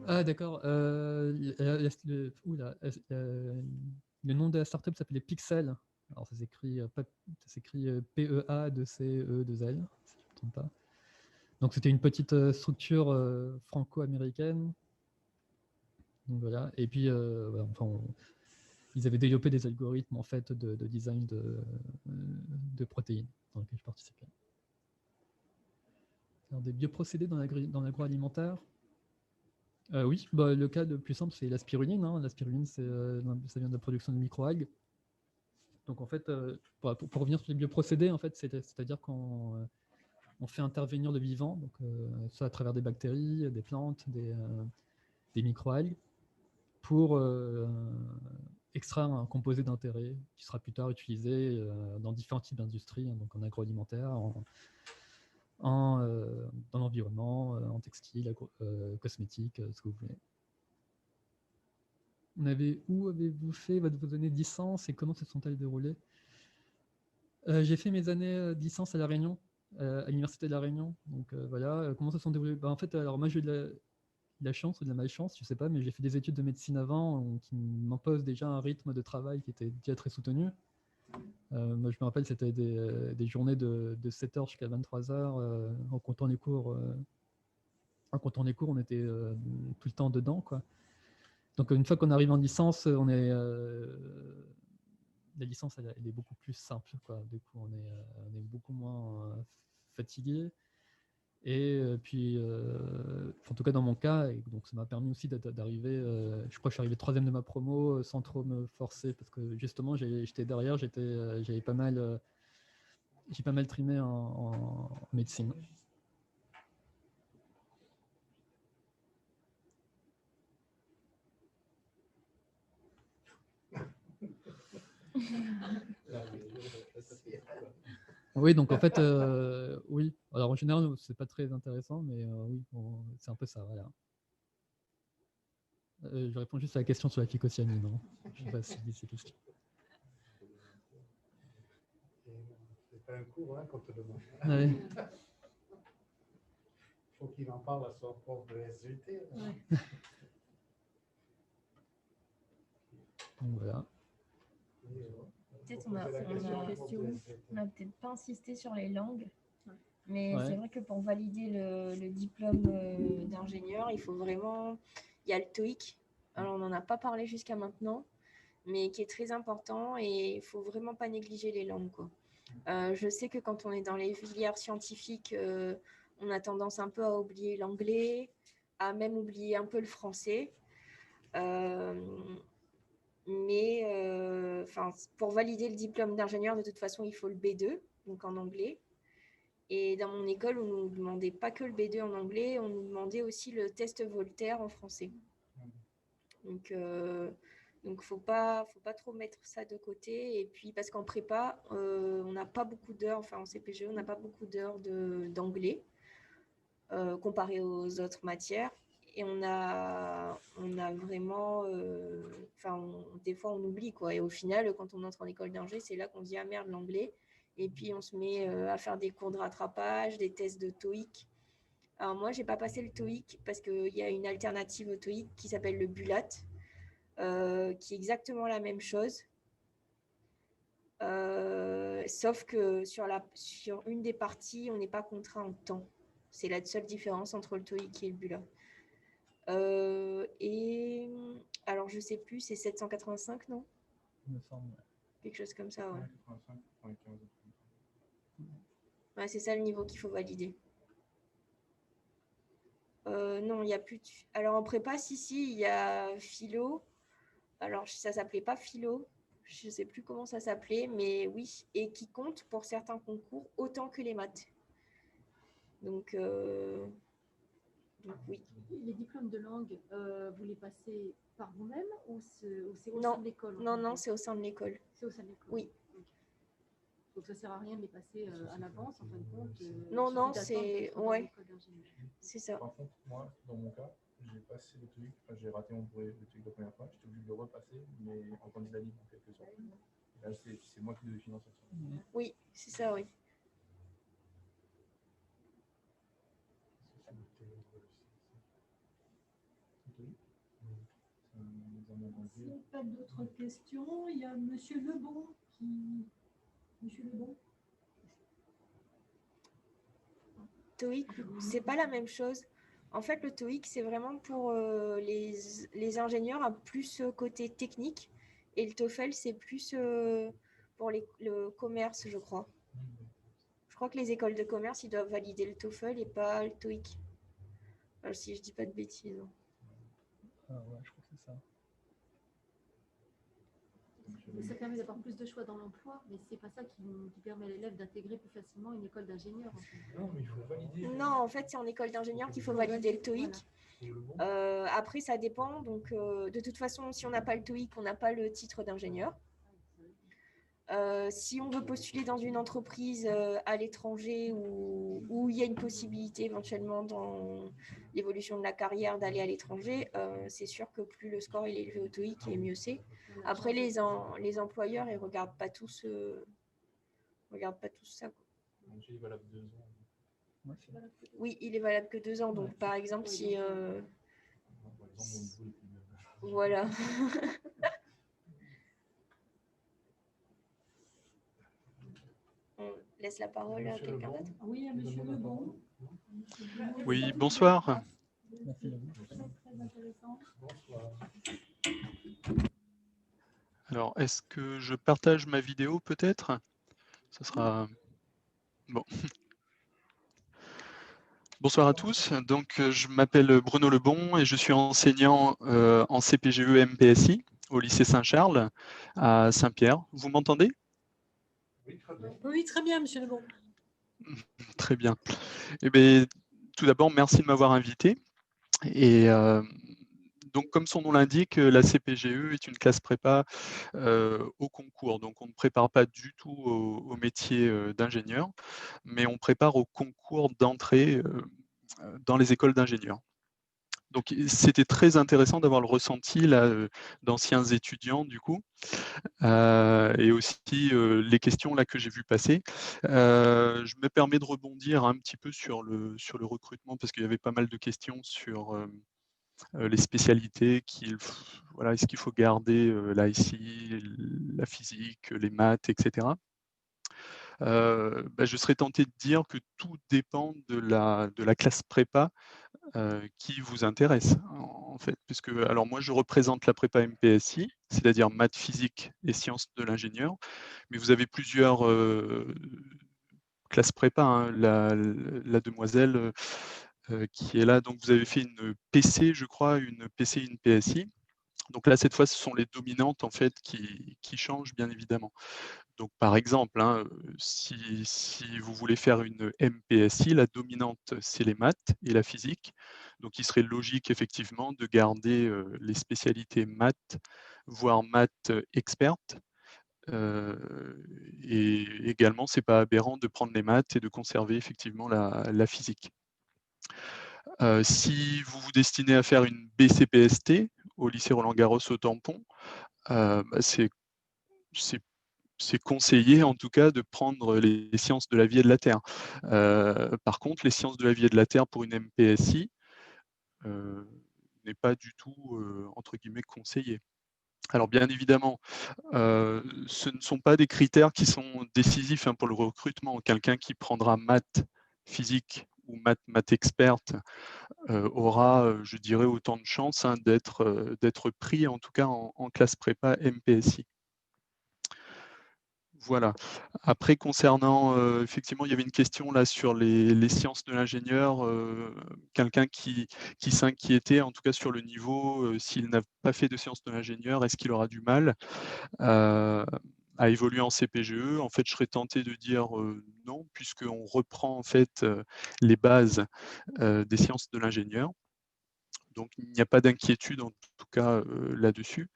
Ah, d'accord. Le nom de la startup s'appelait Pixel. Alors, ça s'écrit PEA 2CE2L, si je ne me trompe pas. Donc, c'était une petite structure franco-américaine. Donc, voilà. Et puis, ils avaient développé des algorithmes en fait, de design de protéines dans lesquels je participais. Alors, des bioprocédés dans l'agroalimentaire. Oui, le cas le plus simple, c'est la spiruline. Hein. La spiruline, ça vient de la production de microalgues. Donc, en fait, pour revenir sur les bioprocédés, en fait, c'est-à-dire qu'on fait intervenir le vivant, donc, soit à travers des bactéries, des plantes, des microalgues, pour extraire un composé d'intérêt qui sera plus tard utilisé dans différents types d'industries, hein, donc en agroalimentaire, dans l'environnement, en textile, cosmétique, ce que vous voulez. Où avez-vous fait vos années de licence et comment se sont-elles déroulées? J'ai fait mes années de licence à La Réunion, à l'Université de La Réunion. Donc voilà, comment se sont déroulées? En fait, alors moi j'ai eu de la chance ou de la malchance, je ne sais pas, mais j'ai fait des études de médecine avant qui m'imposent déjà un rythme de travail qui était déjà très soutenu. Moi, je me rappelle, c'était des journées de 7h jusqu'à 23h en comptant les cours. En comptant les cours, on était tout le temps dedans, quoi. Donc, une fois qu'on arrive en licence, la licence, elle est beaucoup plus simple, quoi. Du coup, on est beaucoup moins fatigué. Et puis, en tout cas dans mon cas, et donc ça m'a permis aussi d'arriver, je crois que je suis arrivé 3e de ma promo sans trop me forcer, parce que justement j'étais derrière, j'ai pas mal trimé en médecine. Oui, donc en fait, oui. Alors en général, c'est pas très intéressant, mais oui, c'est un peu ça, voilà. Je réponds juste à la question sur la phycocyanine. Non, je sais pas si c'est question.
C'est pas un cours hein, qu'on te demande.
Ouais.
Il faut qu'il en parle à son prof de SVT.
Ouais. Donc, voilà.
Peut-être on n'a peut-être pas insisté sur les langues, mais
Ouais.
c'est vrai que pour valider le diplôme d'ingénieur, il y a le TOEIC. Alors on n'en a pas parlé jusqu'à maintenant, mais qui est très important et il ne faut vraiment pas négliger les langues, quoi. Je sais que quand on est dans les filières scientifiques, on a tendance un peu à oublier l'anglais, à même oublier un peu le français. Mais pour valider le diplôme d'ingénieur, de toute façon, il faut le B2, donc en anglais. Et dans mon école, on ne nous demandait pas que le B2 en anglais, on nous demandait aussi le test Voltaire en français. Donc, faut pas trop mettre ça de côté. Et puis, parce qu'en prépa, on n'a pas beaucoup d'heures, enfin en CPGE, on n'a pas beaucoup d'heures d'anglais comparé aux autres matières. Et on a vraiment, des fois on oublie, quoi. Et au final, quand on entre en école d'ingé, c'est là qu'on se dit ah merde, l'anglais. Et puis on se met à faire des cours de rattrapage, des tests de TOEIC. Alors moi, j'ai pas passé le TOEIC parce qu'il y a une alternative au TOEIC qui s'appelle le BULAT, qui est exactement la même chose. Sauf que sur une des parties, on n'est pas contraint en temps. C'est la seule différence entre le TOEIC et le BULAT. Et alors, je sais plus, c'est 785, non?
Il me semble.
Quelque chose comme ça, ouais.
85.15.
Ouais, c'est ça le niveau qu'il faut valider. Non, il n'y a plus de... Alors, en prépa, si, il y a philo. Alors, ça s'appelait pas philo. Je ne sais plus comment ça s'appelait, mais oui. Et qui compte pour certains concours autant que les maths. Donc oui.
Les diplômes de langue, vous les passez par vous-même ou c'est au
Non,
sein de l'école?
non, c'est au sein de l'école.
C'est au sein de l'école.
Oui.
Ok. Donc ça ne sert à rien de les passer à l'avance, en fin de compte.
Non, c'est... Ouais, c'est ça.
Par contre, moi, dans mon cas, j'ai passé le TOEIC, j'ai raté le TOEIC la première fois, j'étais obligé de le repasser, mais en candidat libre en quelque sorte. Là, c'est moi qui le finance.
Oui, c'est ça, oui.
S'il n'y a pas d'autres questions, il y a Monsieur Lebon qui... Monsieur Lebon.
TOEIC, c'est pas la même chose. En fait, le TOEIC, c'est vraiment pour les ingénieurs à plus côté technique. Et le TOEFL, c'est plus pour le commerce, je crois. Je crois que les écoles de commerce, ils doivent valider le TOEFL et pas le TOEIC. Alors, si je dis pas de bêtises.
Ah ouais, je crois que c'est ça.
Ça permet d'avoir plus de choix dans l'emploi, mais c'est pas ça qui permet à l'élève d'intégrer plus facilement une école d'ingénieur. En fait.
Non, mais il faut valider.
Non, en fait, c'est en école d'ingénieur qu'il faut valider le TOEIC. Voilà. Après, ça dépend. Donc, de toute façon, si on n'a pas le TOEIC, on n'a pas le titre d'ingénieur. Si on veut postuler dans une entreprise à l'étranger où il y a une possibilité éventuellement dans l'évolution de la carrière d'aller à l'étranger, c'est sûr que plus le score il est élevé au TOEIC et mieux c'est. Après, les employeurs, ils ne regardent pas tous ça.
Il est valable 2 ans.
Oui, il est valable que 2 ans. Donc, par exemple, si... Voilà. On laisse la parole à quelqu'un d'autre.
Oui, à Monsieur Lebon.
Oui, bonsoir. Alors, est-ce que je partage ma vidéo peut-être? Ce sera... Bon. Bonsoir à tous. Donc, je m'appelle Bruno Lebon et je suis enseignant en CPGE MPSI au lycée Saint-Charles à Saint-Pierre. Vous m'entendez?
Oui, très bien, Monsieur Lebon.
Très bien. Eh bien, tout d'abord, merci de m'avoir invité. Et donc, comme son nom l'indique, la CPGE est une classe prépa au concours. Donc, on ne prépare pas du tout au métier d'ingénieur, mais on prépare au concours d'entrée dans les écoles d'ingénieurs. Donc, c'était très intéressant d'avoir le ressenti d'anciens étudiants, du coup, et aussi les questions là, que j'ai vues passer. Je me permets de rebondir un petit peu sur le recrutement, parce qu'il y avait pas mal de questions sur les spécialités, voilà, est-ce qu'il faut garder l'IC, la physique, les maths, etc. Je serais tenté de dire que tout dépend de la classe prépa qui vous intéresse, en fait. Puisque, alors moi, je représente la prépa MPSI, c'est-à-dire maths, physique et sciences de l'ingénieur, mais vous avez plusieurs classes prépa, hein. La demoiselle qui est là, donc vous avez fait une PC, je crois, une PC, une PSI. Donc là, cette fois, ce sont les dominantes en fait qui changent, bien évidemment. Donc par exemple, hein, si vous voulez faire une MPSI, la dominante, c'est les maths et la physique. Donc il serait logique effectivement de garder les spécialités maths, voire maths expertes. Et également, c'est pas aberrant de prendre les maths et de conserver effectivement la physique. Si vous vous destinez à faire une BCPST au lycée Roland-Garros au Tampon, c'est conseillé en tout cas de prendre les sciences de la vie et de la Terre. Par contre, les sciences de la vie et de la Terre pour une MPSI n'est pas du tout, entre guillemets, conseillé. Alors bien évidemment, ce ne sont pas des critères qui sont décisifs pour le recrutement. Quelqu'un qui prendra maths, physique ou maths experte aura, je dirais, autant de chances hein, d'être pris, en tout cas en classe prépa MPSI. Voilà. Après, concernant, effectivement, il y avait une question là sur les sciences de l'ingénieur, quelqu'un qui s'inquiétait, en tout cas sur le niveau, s'il n'a pas fait de sciences de l'ingénieur, est-ce qu'il aura du mal à évoluer en CPGE? En fait, je serais tenté de dire non, puisqu'on reprend en fait les bases des sciences de l'ingénieur. Donc, il n'y a pas d'inquiétude en tout cas là-dessus.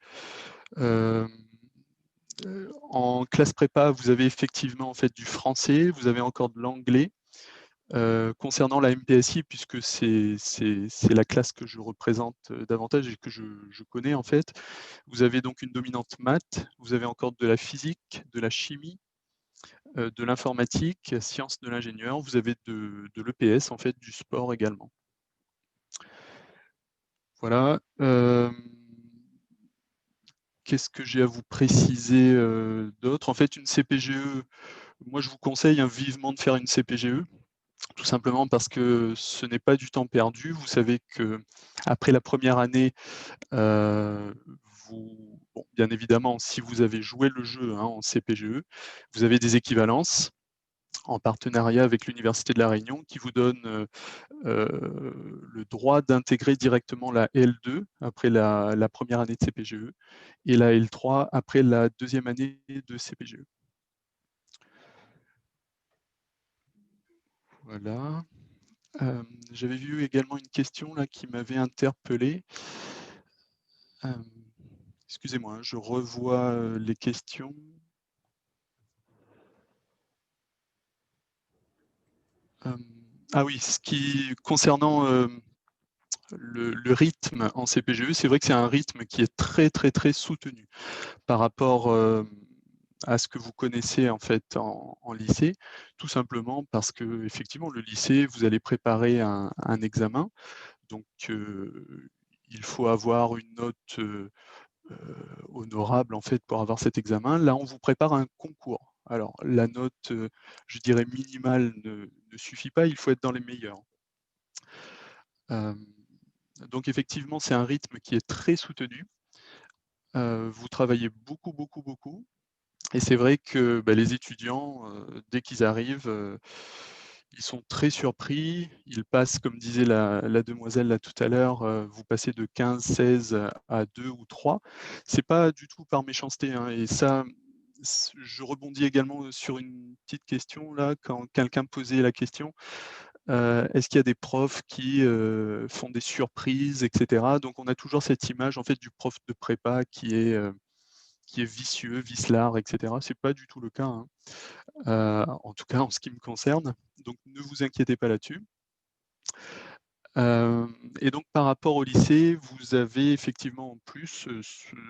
En classe prépa, vous avez effectivement en fait du français, vous avez encore de l'anglais. Concernant la MPSI, puisque c'est la classe que je représente davantage et que je connais en fait, vous avez donc une dominante maths, vous avez encore de la physique, de la chimie, de l'informatique, sciences de l'ingénieur, vous avez de l'EPS en fait, du sport également. Voilà. Qu'est-ce que j'ai à vous préciser d'autre? En fait, une CPGE, moi je vous conseille vivement de faire une CPGE, tout simplement parce que ce n'est pas du temps perdu. Vous savez qu'après la première année, bon, bien évidemment, si vous avez joué le jeu hein, en CPGE, vous avez des équivalences en partenariat avec l'Université de La Réunion qui vous donne le droit d'intégrer directement la L2 après la première année de CPGE et la L3 après la deuxième année de CPGE. Voilà. J'avais vu également une question là qui m'avait interpellé. Excusez-moi, je revois les questions. Ah oui, concernant le rythme en CPGE, c'est vrai que c'est un rythme qui est très soutenu par rapport à ce que vous connaissez en fait en lycée, tout simplement parce que effectivement le lycée, vous allez préparer un examen, donc il faut avoir une note honorable en fait pour avoir cet examen. Là, on vous prépare un concours. Alors la note, je dirais minimale ne suffit pas, il faut être dans les meilleurs. Donc effectivement, c'est un rythme qui est très soutenu. Vous travaillez beaucoup. Et c'est vrai que les étudiants, dès qu'ils arrivent, ils sont très surpris. Ils passent, comme disait la demoiselle là tout à l'heure, vous passez de 15, 16 à 2 ou 3. C'est pas du tout par méchanceté, hein, et ça, je rebondis également sur une petite question là, quand quelqu'un posait la question. Est-ce qu'il y a des profs qui font des surprises, etc. Donc on a toujours cette image en fait du prof de prépa qui est vicieux, vicelard, etc. C'est pas du tout le cas, hein. En tout cas en ce qui me concerne. Donc ne vous inquiétez pas là-dessus. Et donc par rapport au lycée, vous avez effectivement en plus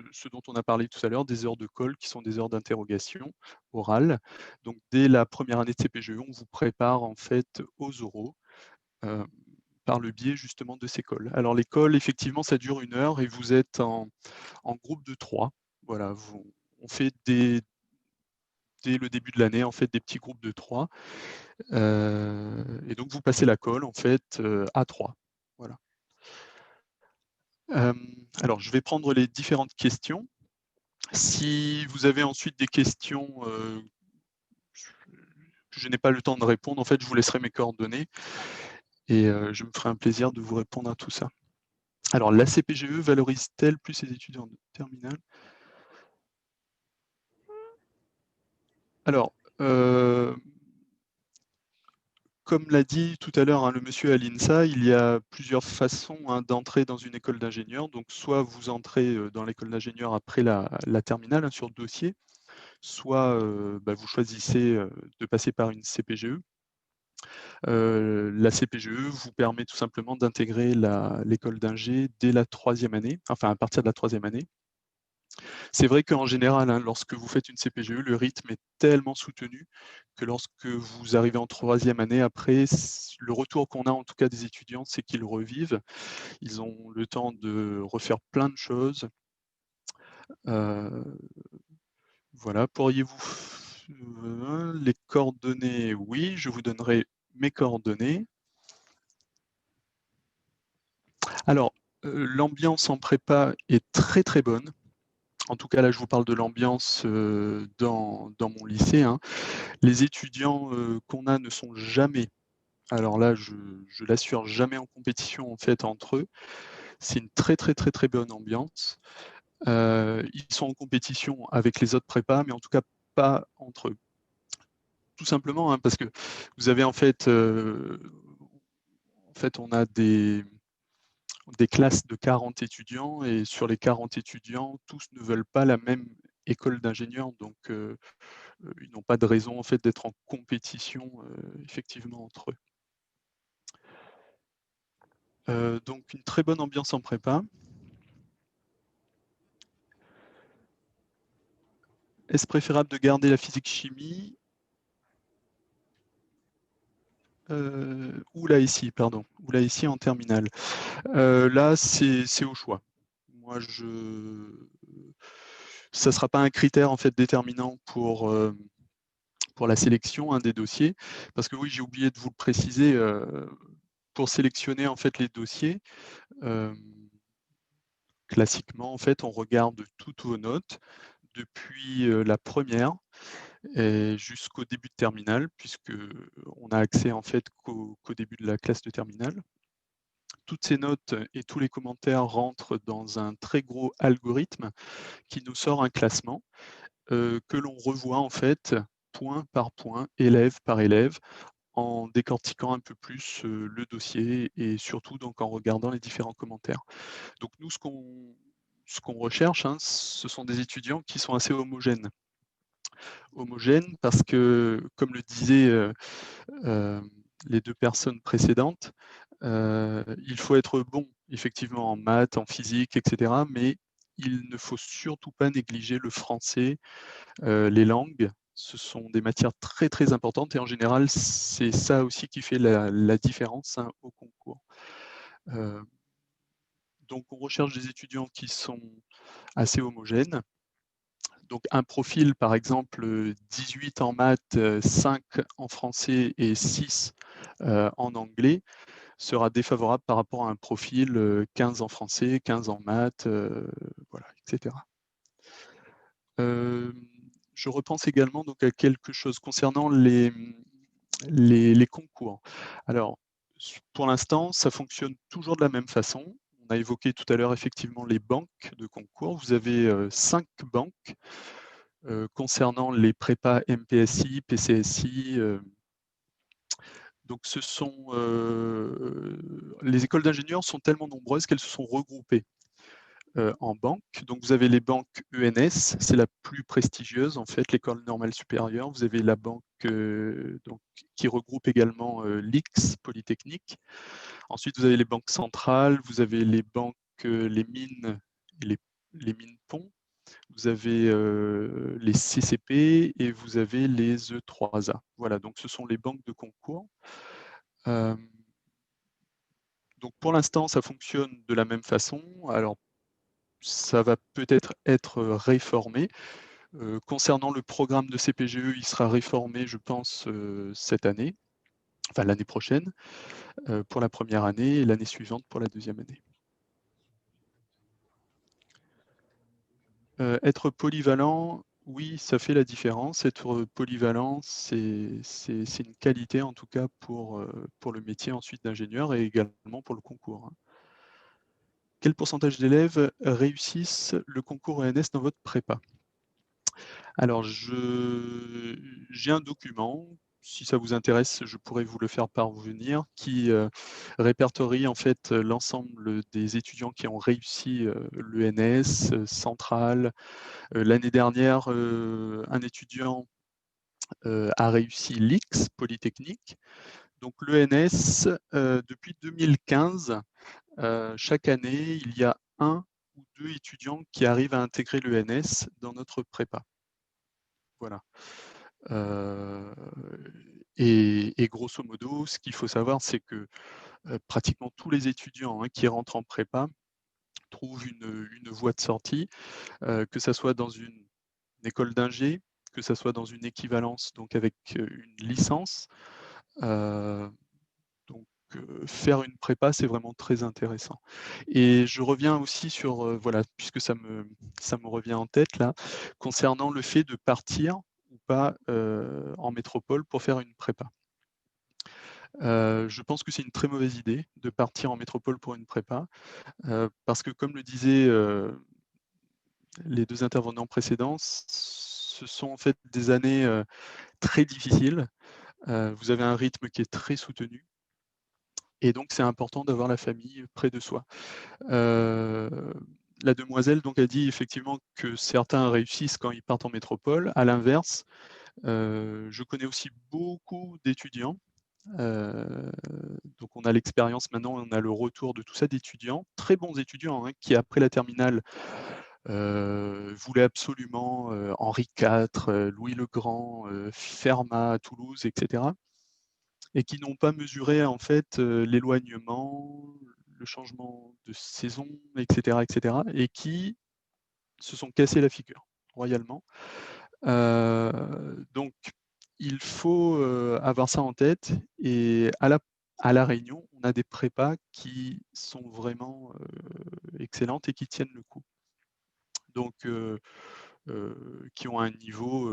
ce dont on a parlé tout à l'heure, des heures de colle qui sont des heures d'interrogation orale. Donc dès la première année de CPGE, on vous prépare en fait aux oraux. Par le biais justement de ces calls. Alors les calls, effectivement, ça dure 1 heure et vous êtes en groupe de 3. Voilà, on fait dès le début de l'année, en fait, des petits groupes de 3. Et donc vous passez la call en fait à 3. Voilà. Alors je vais prendre les différentes questions. Si vous avez ensuite des questions que je n'ai pas le temps de répondre, en fait, je vous laisserai mes coordonnées et je me ferai un plaisir de vous répondre à tout ça. Alors, la CPGE valorise-t-elle plus ses étudiants de terminale? Alors, comme l'a dit tout à l'heure le monsieur à l'INSA, il y a plusieurs façons d'entrer dans une école d'ingénieur. Donc, soit vous entrez dans l'école d'ingénieur après la terminale sur dossier, soit vous choisissez de passer par une CPGE. La CPGE vous permet tout simplement d'intégrer l'école d'ingé dès la 3e année, enfin à partir de la 3e année. C'est vrai qu'en général, lorsque vous faites une CPGE, le rythme est tellement soutenu que lorsque vous arrivez en 3e année, après, le retour qu'on a en tout cas des étudiants, c'est qu'ils revivent. Ils ont le temps de refaire plein de choses. Voilà, pourriez-vous les coordonnées? Oui, je vous donnerai mes coordonnées. Alors, l'ambiance en prépa est très très bonne. En tout cas, là, je vous parle de l'ambiance dans mon lycée, hein. Les étudiants qu'on a ne sont jamais, alors là, je l'assure, jamais en compétition en fait entre eux. C'est une très très très très bonne ambiance. Ils sont en compétition avec les autres prépas, mais en tout cas pas entre eux. Tout simplement, hein, parce que vous avez en fait on a des classes de 40 étudiants et sur les 40 étudiants, tous ne veulent pas la même école d'ingénieurs, donc ils n'ont pas de raison en fait d'être en compétition effectivement entre eux. Donc une très bonne ambiance en prépa. Est-ce préférable de garder la physique-chimie ou la SI, pardon, ou la SI en terminale? Là, c'est au choix. Moi, ça ne sera pas un critère en fait déterminant pour la sélection des dossiers, parce que oui, j'ai oublié de vous le préciser, pour sélectionner en fait les dossiers, classiquement, en fait, on regarde toutes vos notes depuis la première et jusqu'au début de terminale, puisque on a accès en fait qu'au début de la classe de terminale. Toutes ces notes et tous les commentaires rentrent dans un très gros algorithme qui nous sort un classement que l'on revoit en fait point par point, élève par élève, en décortiquant un peu plus le dossier et surtout donc en regardant les différents commentaires. Donc nous, ce qu'on recherche, hein, ce sont des étudiants qui sont assez homogènes. Homogènes parce que, comme le disaient les deux personnes précédentes, il faut être bon effectivement en maths, en physique, etc. Mais il ne faut surtout pas négliger le français, les langues. Ce sont des matières très très importantes et en général, c'est ça aussi qui fait la différence au concours. Donc on recherche des étudiants qui sont assez homogènes. Donc un profil, par exemple, 18 en maths, 5 en français et 6 en anglais, sera défavorable par rapport à un profil 15 en français, 15 en maths, voilà, etc. Je repense également donc à quelque chose concernant les concours. Alors, pour l'instant, ça fonctionne toujours de la même façon. On a évoqué tout à l'heure effectivement les banques de concours. Vous avez 5 banques concernant les prépas MPSI, PCSI. Donc, les écoles d'ingénieurs sont tellement nombreuses qu'elles se sont regroupées en banques. Donc, vous avez les banques ENS, c'est la plus prestigieuse, en fait, l'école normale supérieure. Vous avez la banque qui regroupe également l'IX, Polytechnique. Ensuite, vous avez les banques centrales, vous avez les banques, les mines, et les mines ponts. Vous avez les CCP et vous avez les E3A. Voilà, donc ce sont les banques de concours. Donc pour l'instant, ça fonctionne de la même façon. Alors, ça va peut-être être réformé. Concernant le programme de CPGE, il sera réformé, je pense, cette année, enfin l'année prochaine, pour la première année et l'année suivante pour la deuxième année. Être polyvalent, oui, ça fait la différence. Être polyvalent, c'est une qualité en tout cas pour le métier ensuite d'ingénieur et également pour le concours, hein. Quel pourcentage d'élèves réussissent le concours ENS dans votre prépa? Alors, j'ai un document, si ça vous intéresse, je pourrais vous le faire parvenir, qui répertorie en fait l'ensemble des étudiants qui ont réussi l'ENS, Centrale. L'année dernière, un étudiant a réussi l'X, Polytechnique. Donc l'ENS, depuis 2015, chaque année, il y a 1 ou 2 étudiants qui arrivent à intégrer l'ENS dans notre prépa. Voilà. Et grosso modo, ce qu'il faut savoir, c'est que pratiquement tous les étudiants qui rentrent en prépa trouvent une voie de sortie, que ça soit dans une école d'ingé, que ça soit dans une équivalence, donc avec une licence. Donc faire une prépa, c'est vraiment très intéressant. Et je reviens aussi sur, voilà, puisque ça me revient en tête là, concernant le fait de partir ou pas en métropole pour faire une prépa. Je pense que c'est une très mauvaise idée de partir en métropole pour une prépa, parce que comme le disaient les 2 intervenants précédents, ce sont en fait des années très difficiles. Vous avez un rythme qui est très soutenu et donc c'est important d'avoir la famille près de soi. La demoiselle donc a dit effectivement que certains réussissent quand ils partent en métropole. À l'inverse, je connais aussi beaucoup d'étudiants. Donc on a l'expérience maintenant, on a le retour de tout ça d'étudiants, très bons étudiants, hein, qui après la terminale voulaient absolument Henri IV, Louis le Grand, Fermat à Toulouse, etc. Et qui n'ont pas mesuré en fait l'éloignement, le changement de saison, etc., etc., et qui se sont cassés la figure royalement. Donc il faut avoir ça en tête, et à la Réunion, on a des prépas qui sont vraiment excellentes et qui tiennent le coup. Donc qui ont un niveau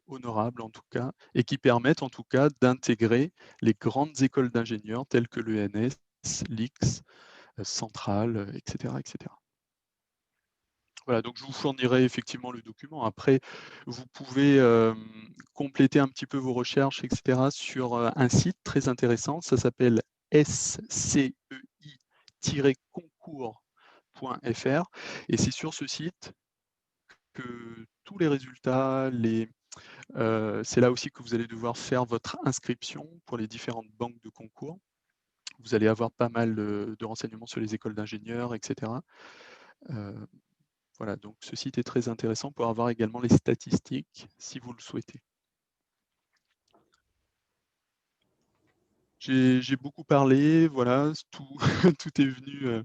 honorable en tout cas, et qui permettent en tout cas d'intégrer les grandes écoles d'ingénieurs telles que l'ENS, l'IX, Centrale, etc., etc. Voilà, donc je vous fournirai effectivement le document. Après, vous pouvez compléter un petit peu vos recherches, etc., sur un site très intéressant. Ça s'appelle scei-concours.fr. Et c'est sur ce site que tous les résultats, c'est là aussi que vous allez devoir faire votre inscription pour les différentes banques de concours. Vous allez avoir pas mal de renseignements sur les écoles d'ingénieurs, etc. Voilà, donc ce site est très intéressant pour avoir également les statistiques si vous le souhaitez. J'ai beaucoup parlé, voilà, tout, tout est venu.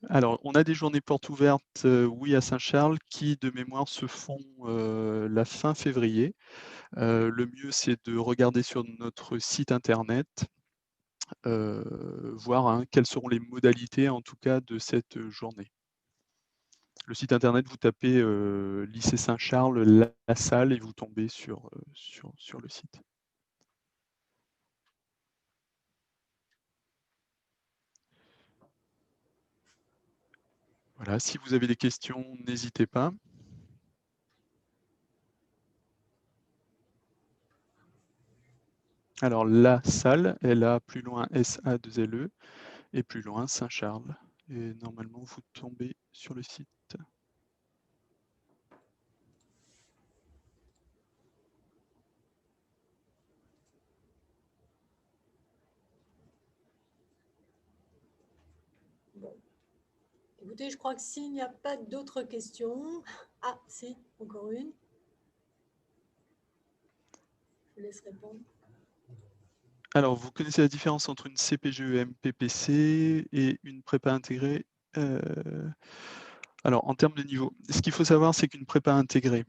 Alors, on a des journées portes ouvertes, oui, à Saint-Charles, qui de mémoire se font la fin février. Le mieux, c'est de regarder sur notre site internet, voir hein, quelles seront les modalités en tout cas de cette journée. Le site internet, vous tapez lycée Saint-Charles, la salle, et vous tombez sur le site. Voilà, si vous avez des questions, n'hésitez pas. Alors la salle, elle a plus loin SA2LE et plus loin Saint-Charles. Et normalement, vous tombez sur le site.
Bon. Écoutez, je crois que s'il n'y a pas d'autres questions... Ah, si, encore une. Je vous laisse répondre.
Alors, vous connaissez la différence entre une CPGEM PPC et une prépa intégrée? Alors, en termes de niveau, ce qu'il faut savoir, c'est qu'une prépa intégrée,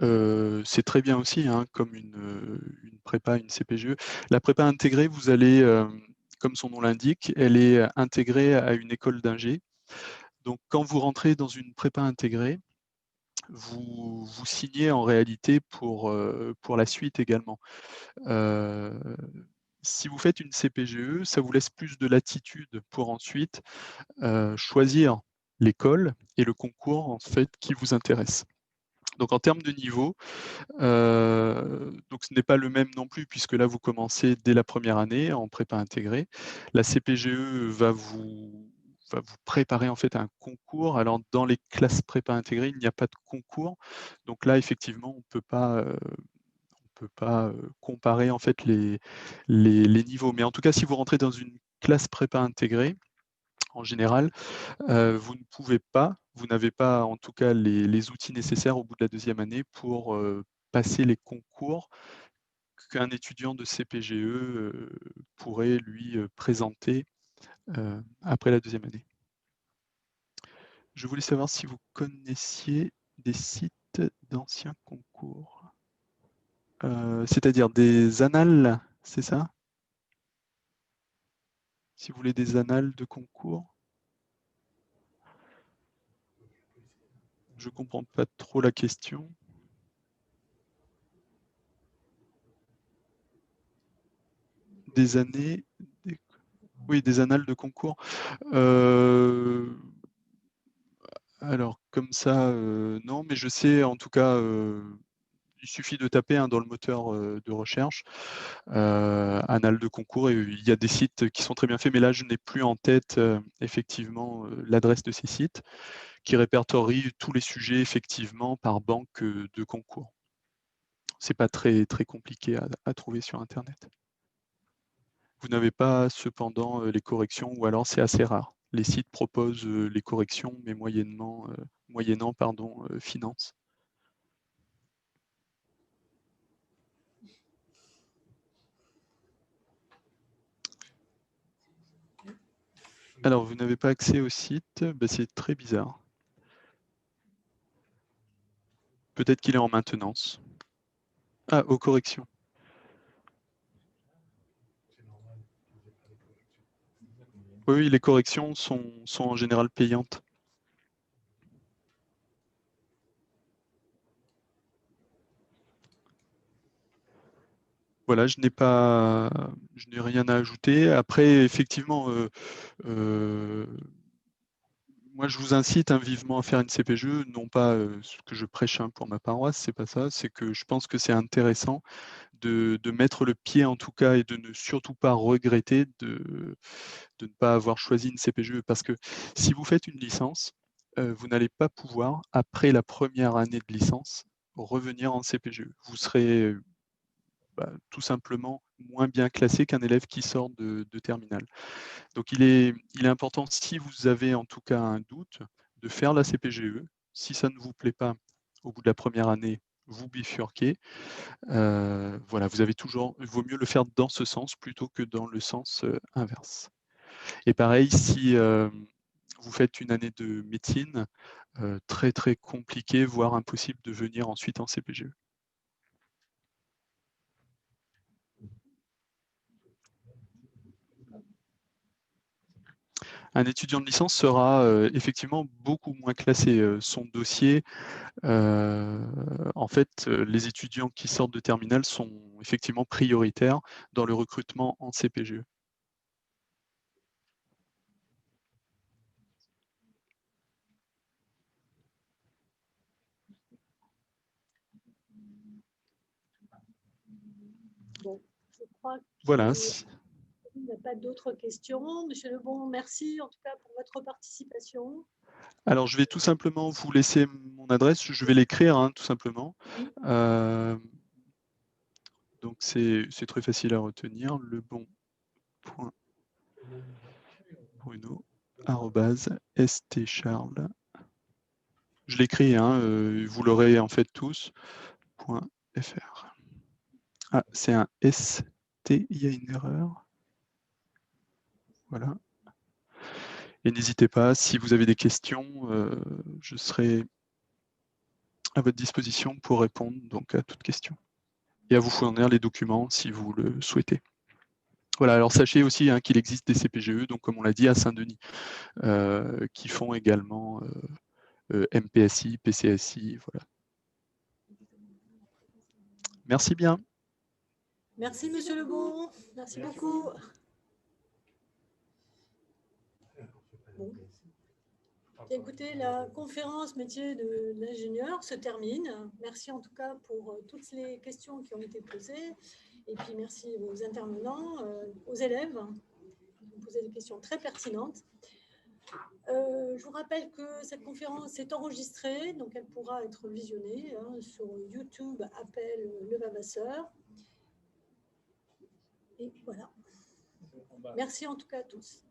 c'est très bien aussi, hein, comme une prépa, une CPGE. La prépa intégrée, vous allez, comme son nom l'indique, elle est intégrée à une école d'ingé. Donc, quand vous rentrez dans une prépa intégrée, vous signez en réalité pour la suite également. Si vous faites une CPGE, ça vous laisse plus de latitude pour ensuite choisir l'école et le concours en fait qui vous intéresse. Donc en termes de niveau, donc ce n'est pas le même non plus, puisque là vous commencez dès la première année en prépa intégrée. La CPGE va vous préparer en fait un concours. Alors dans les classes prépa intégrées, il n'y a pas de concours. Donc là effectivement, on peut pas comparer en fait les niveaux. Mais en tout cas, si vous rentrez dans une classe prépa intégrée, en général, vous ne pouvez pas, vous n'avez pas en tout cas les outils nécessaires au bout de la deuxième année pour passer les concours qu'un étudiant de CPGE pourrait lui présenter après la deuxième année. Je voulais savoir si vous connaissiez des sites d'anciens concours. C'est-à-dire des annales, c'est ça? Si vous voulez des annales de concours. Je ne comprends pas trop la question. Des années, oui, des annales de concours. Alors, comme ça, non, mais je sais, en tout cas, il suffit de taper dans le moteur de recherche, annales de concours, et il y a des sites qui sont très bien faits, mais là, je n'ai plus en tête, effectivement, l'adresse de ces sites, qui répertorient tous les sujets, effectivement, par banque de concours. C'est pas très, très compliqué à trouver sur Internet. Vous n'avez pas cependant les corrections, ou alors c'est assez rare. Les sites proposent les corrections, mais moyennant finance. Alors, vous n'avez pas accès au site, ben, c'est très bizarre. Peut-être qu'il est en maintenance. Ah, aux corrections. Oui, les corrections sont en général payantes. Voilà, je n'ai rien à ajouter. Après, effectivement, moi, je vous incite vivement à faire une CPGE, non pas ce que je prêche pour ma paroisse, c'est pas ça, c'est que je pense que c'est intéressant de mettre le pied en tout cas et de ne surtout pas regretter de ne pas avoir choisi une CPGE, parce que si vous faites une licence, vous n'allez pas pouvoir, après la première année de licence, revenir en CPGE. Vous serez tout simplement moins bien classé qu'un élève qui sort de terminale. Donc il est important, si vous avez en tout cas un doute, de faire la CPGE. Si ça ne vous plaît pas au bout de la première année, vous bifurquez. Voilà, vous avez toujours, il vaut mieux le faire dans ce sens plutôt que dans le sens inverse. Et pareil, si vous faites une année de médecine, très très compliqué, voire impossible de venir ensuite en CPGE. Un étudiant de licence sera effectivement beaucoup moins classé. Son dossier, en fait, les étudiants qui sortent de terminale sont effectivement prioritaires dans le recrutement en CPGE.
Bon, je crois que
voilà.
Il n'y a pas d'autres questions. Monsieur Lebon, merci en tout cas pour votre participation.
Alors, je vais tout simplement vous laisser mon adresse. Je vais l'écrire, tout simplement. Donc, c'est très facile à retenir. lebon.bruno@stcharles. Je l'écris, vous l'aurez en fait tous. .fr. Ah, c'est un ST, il y a une erreur. Voilà. Et n'hésitez pas, si vous avez des questions, je serai à votre disposition pour répondre donc à toutes questions. Et à vous fournir les documents si vous le souhaitez. Voilà, alors sachez aussi qu'il existe des CPGE, donc comme on l'a dit, à Saint-Denis, qui font également MPSI, PCSI, voilà. Merci bien.
Merci Monsieur Lebon, merci beaucoup. Bon. Écoutez, la conférence métier de l'ingénieur se termine. Merci en tout cas pour toutes les questions qui ont été posées. Et puis merci aux intervenants, aux élèves qui ont posé des questions très pertinentes. Je vous rappelle que cette conférence est enregistrée, donc elle pourra être visionnée sur YouTube, Appel Le Vavasseur. Et voilà. Merci en tout cas à tous.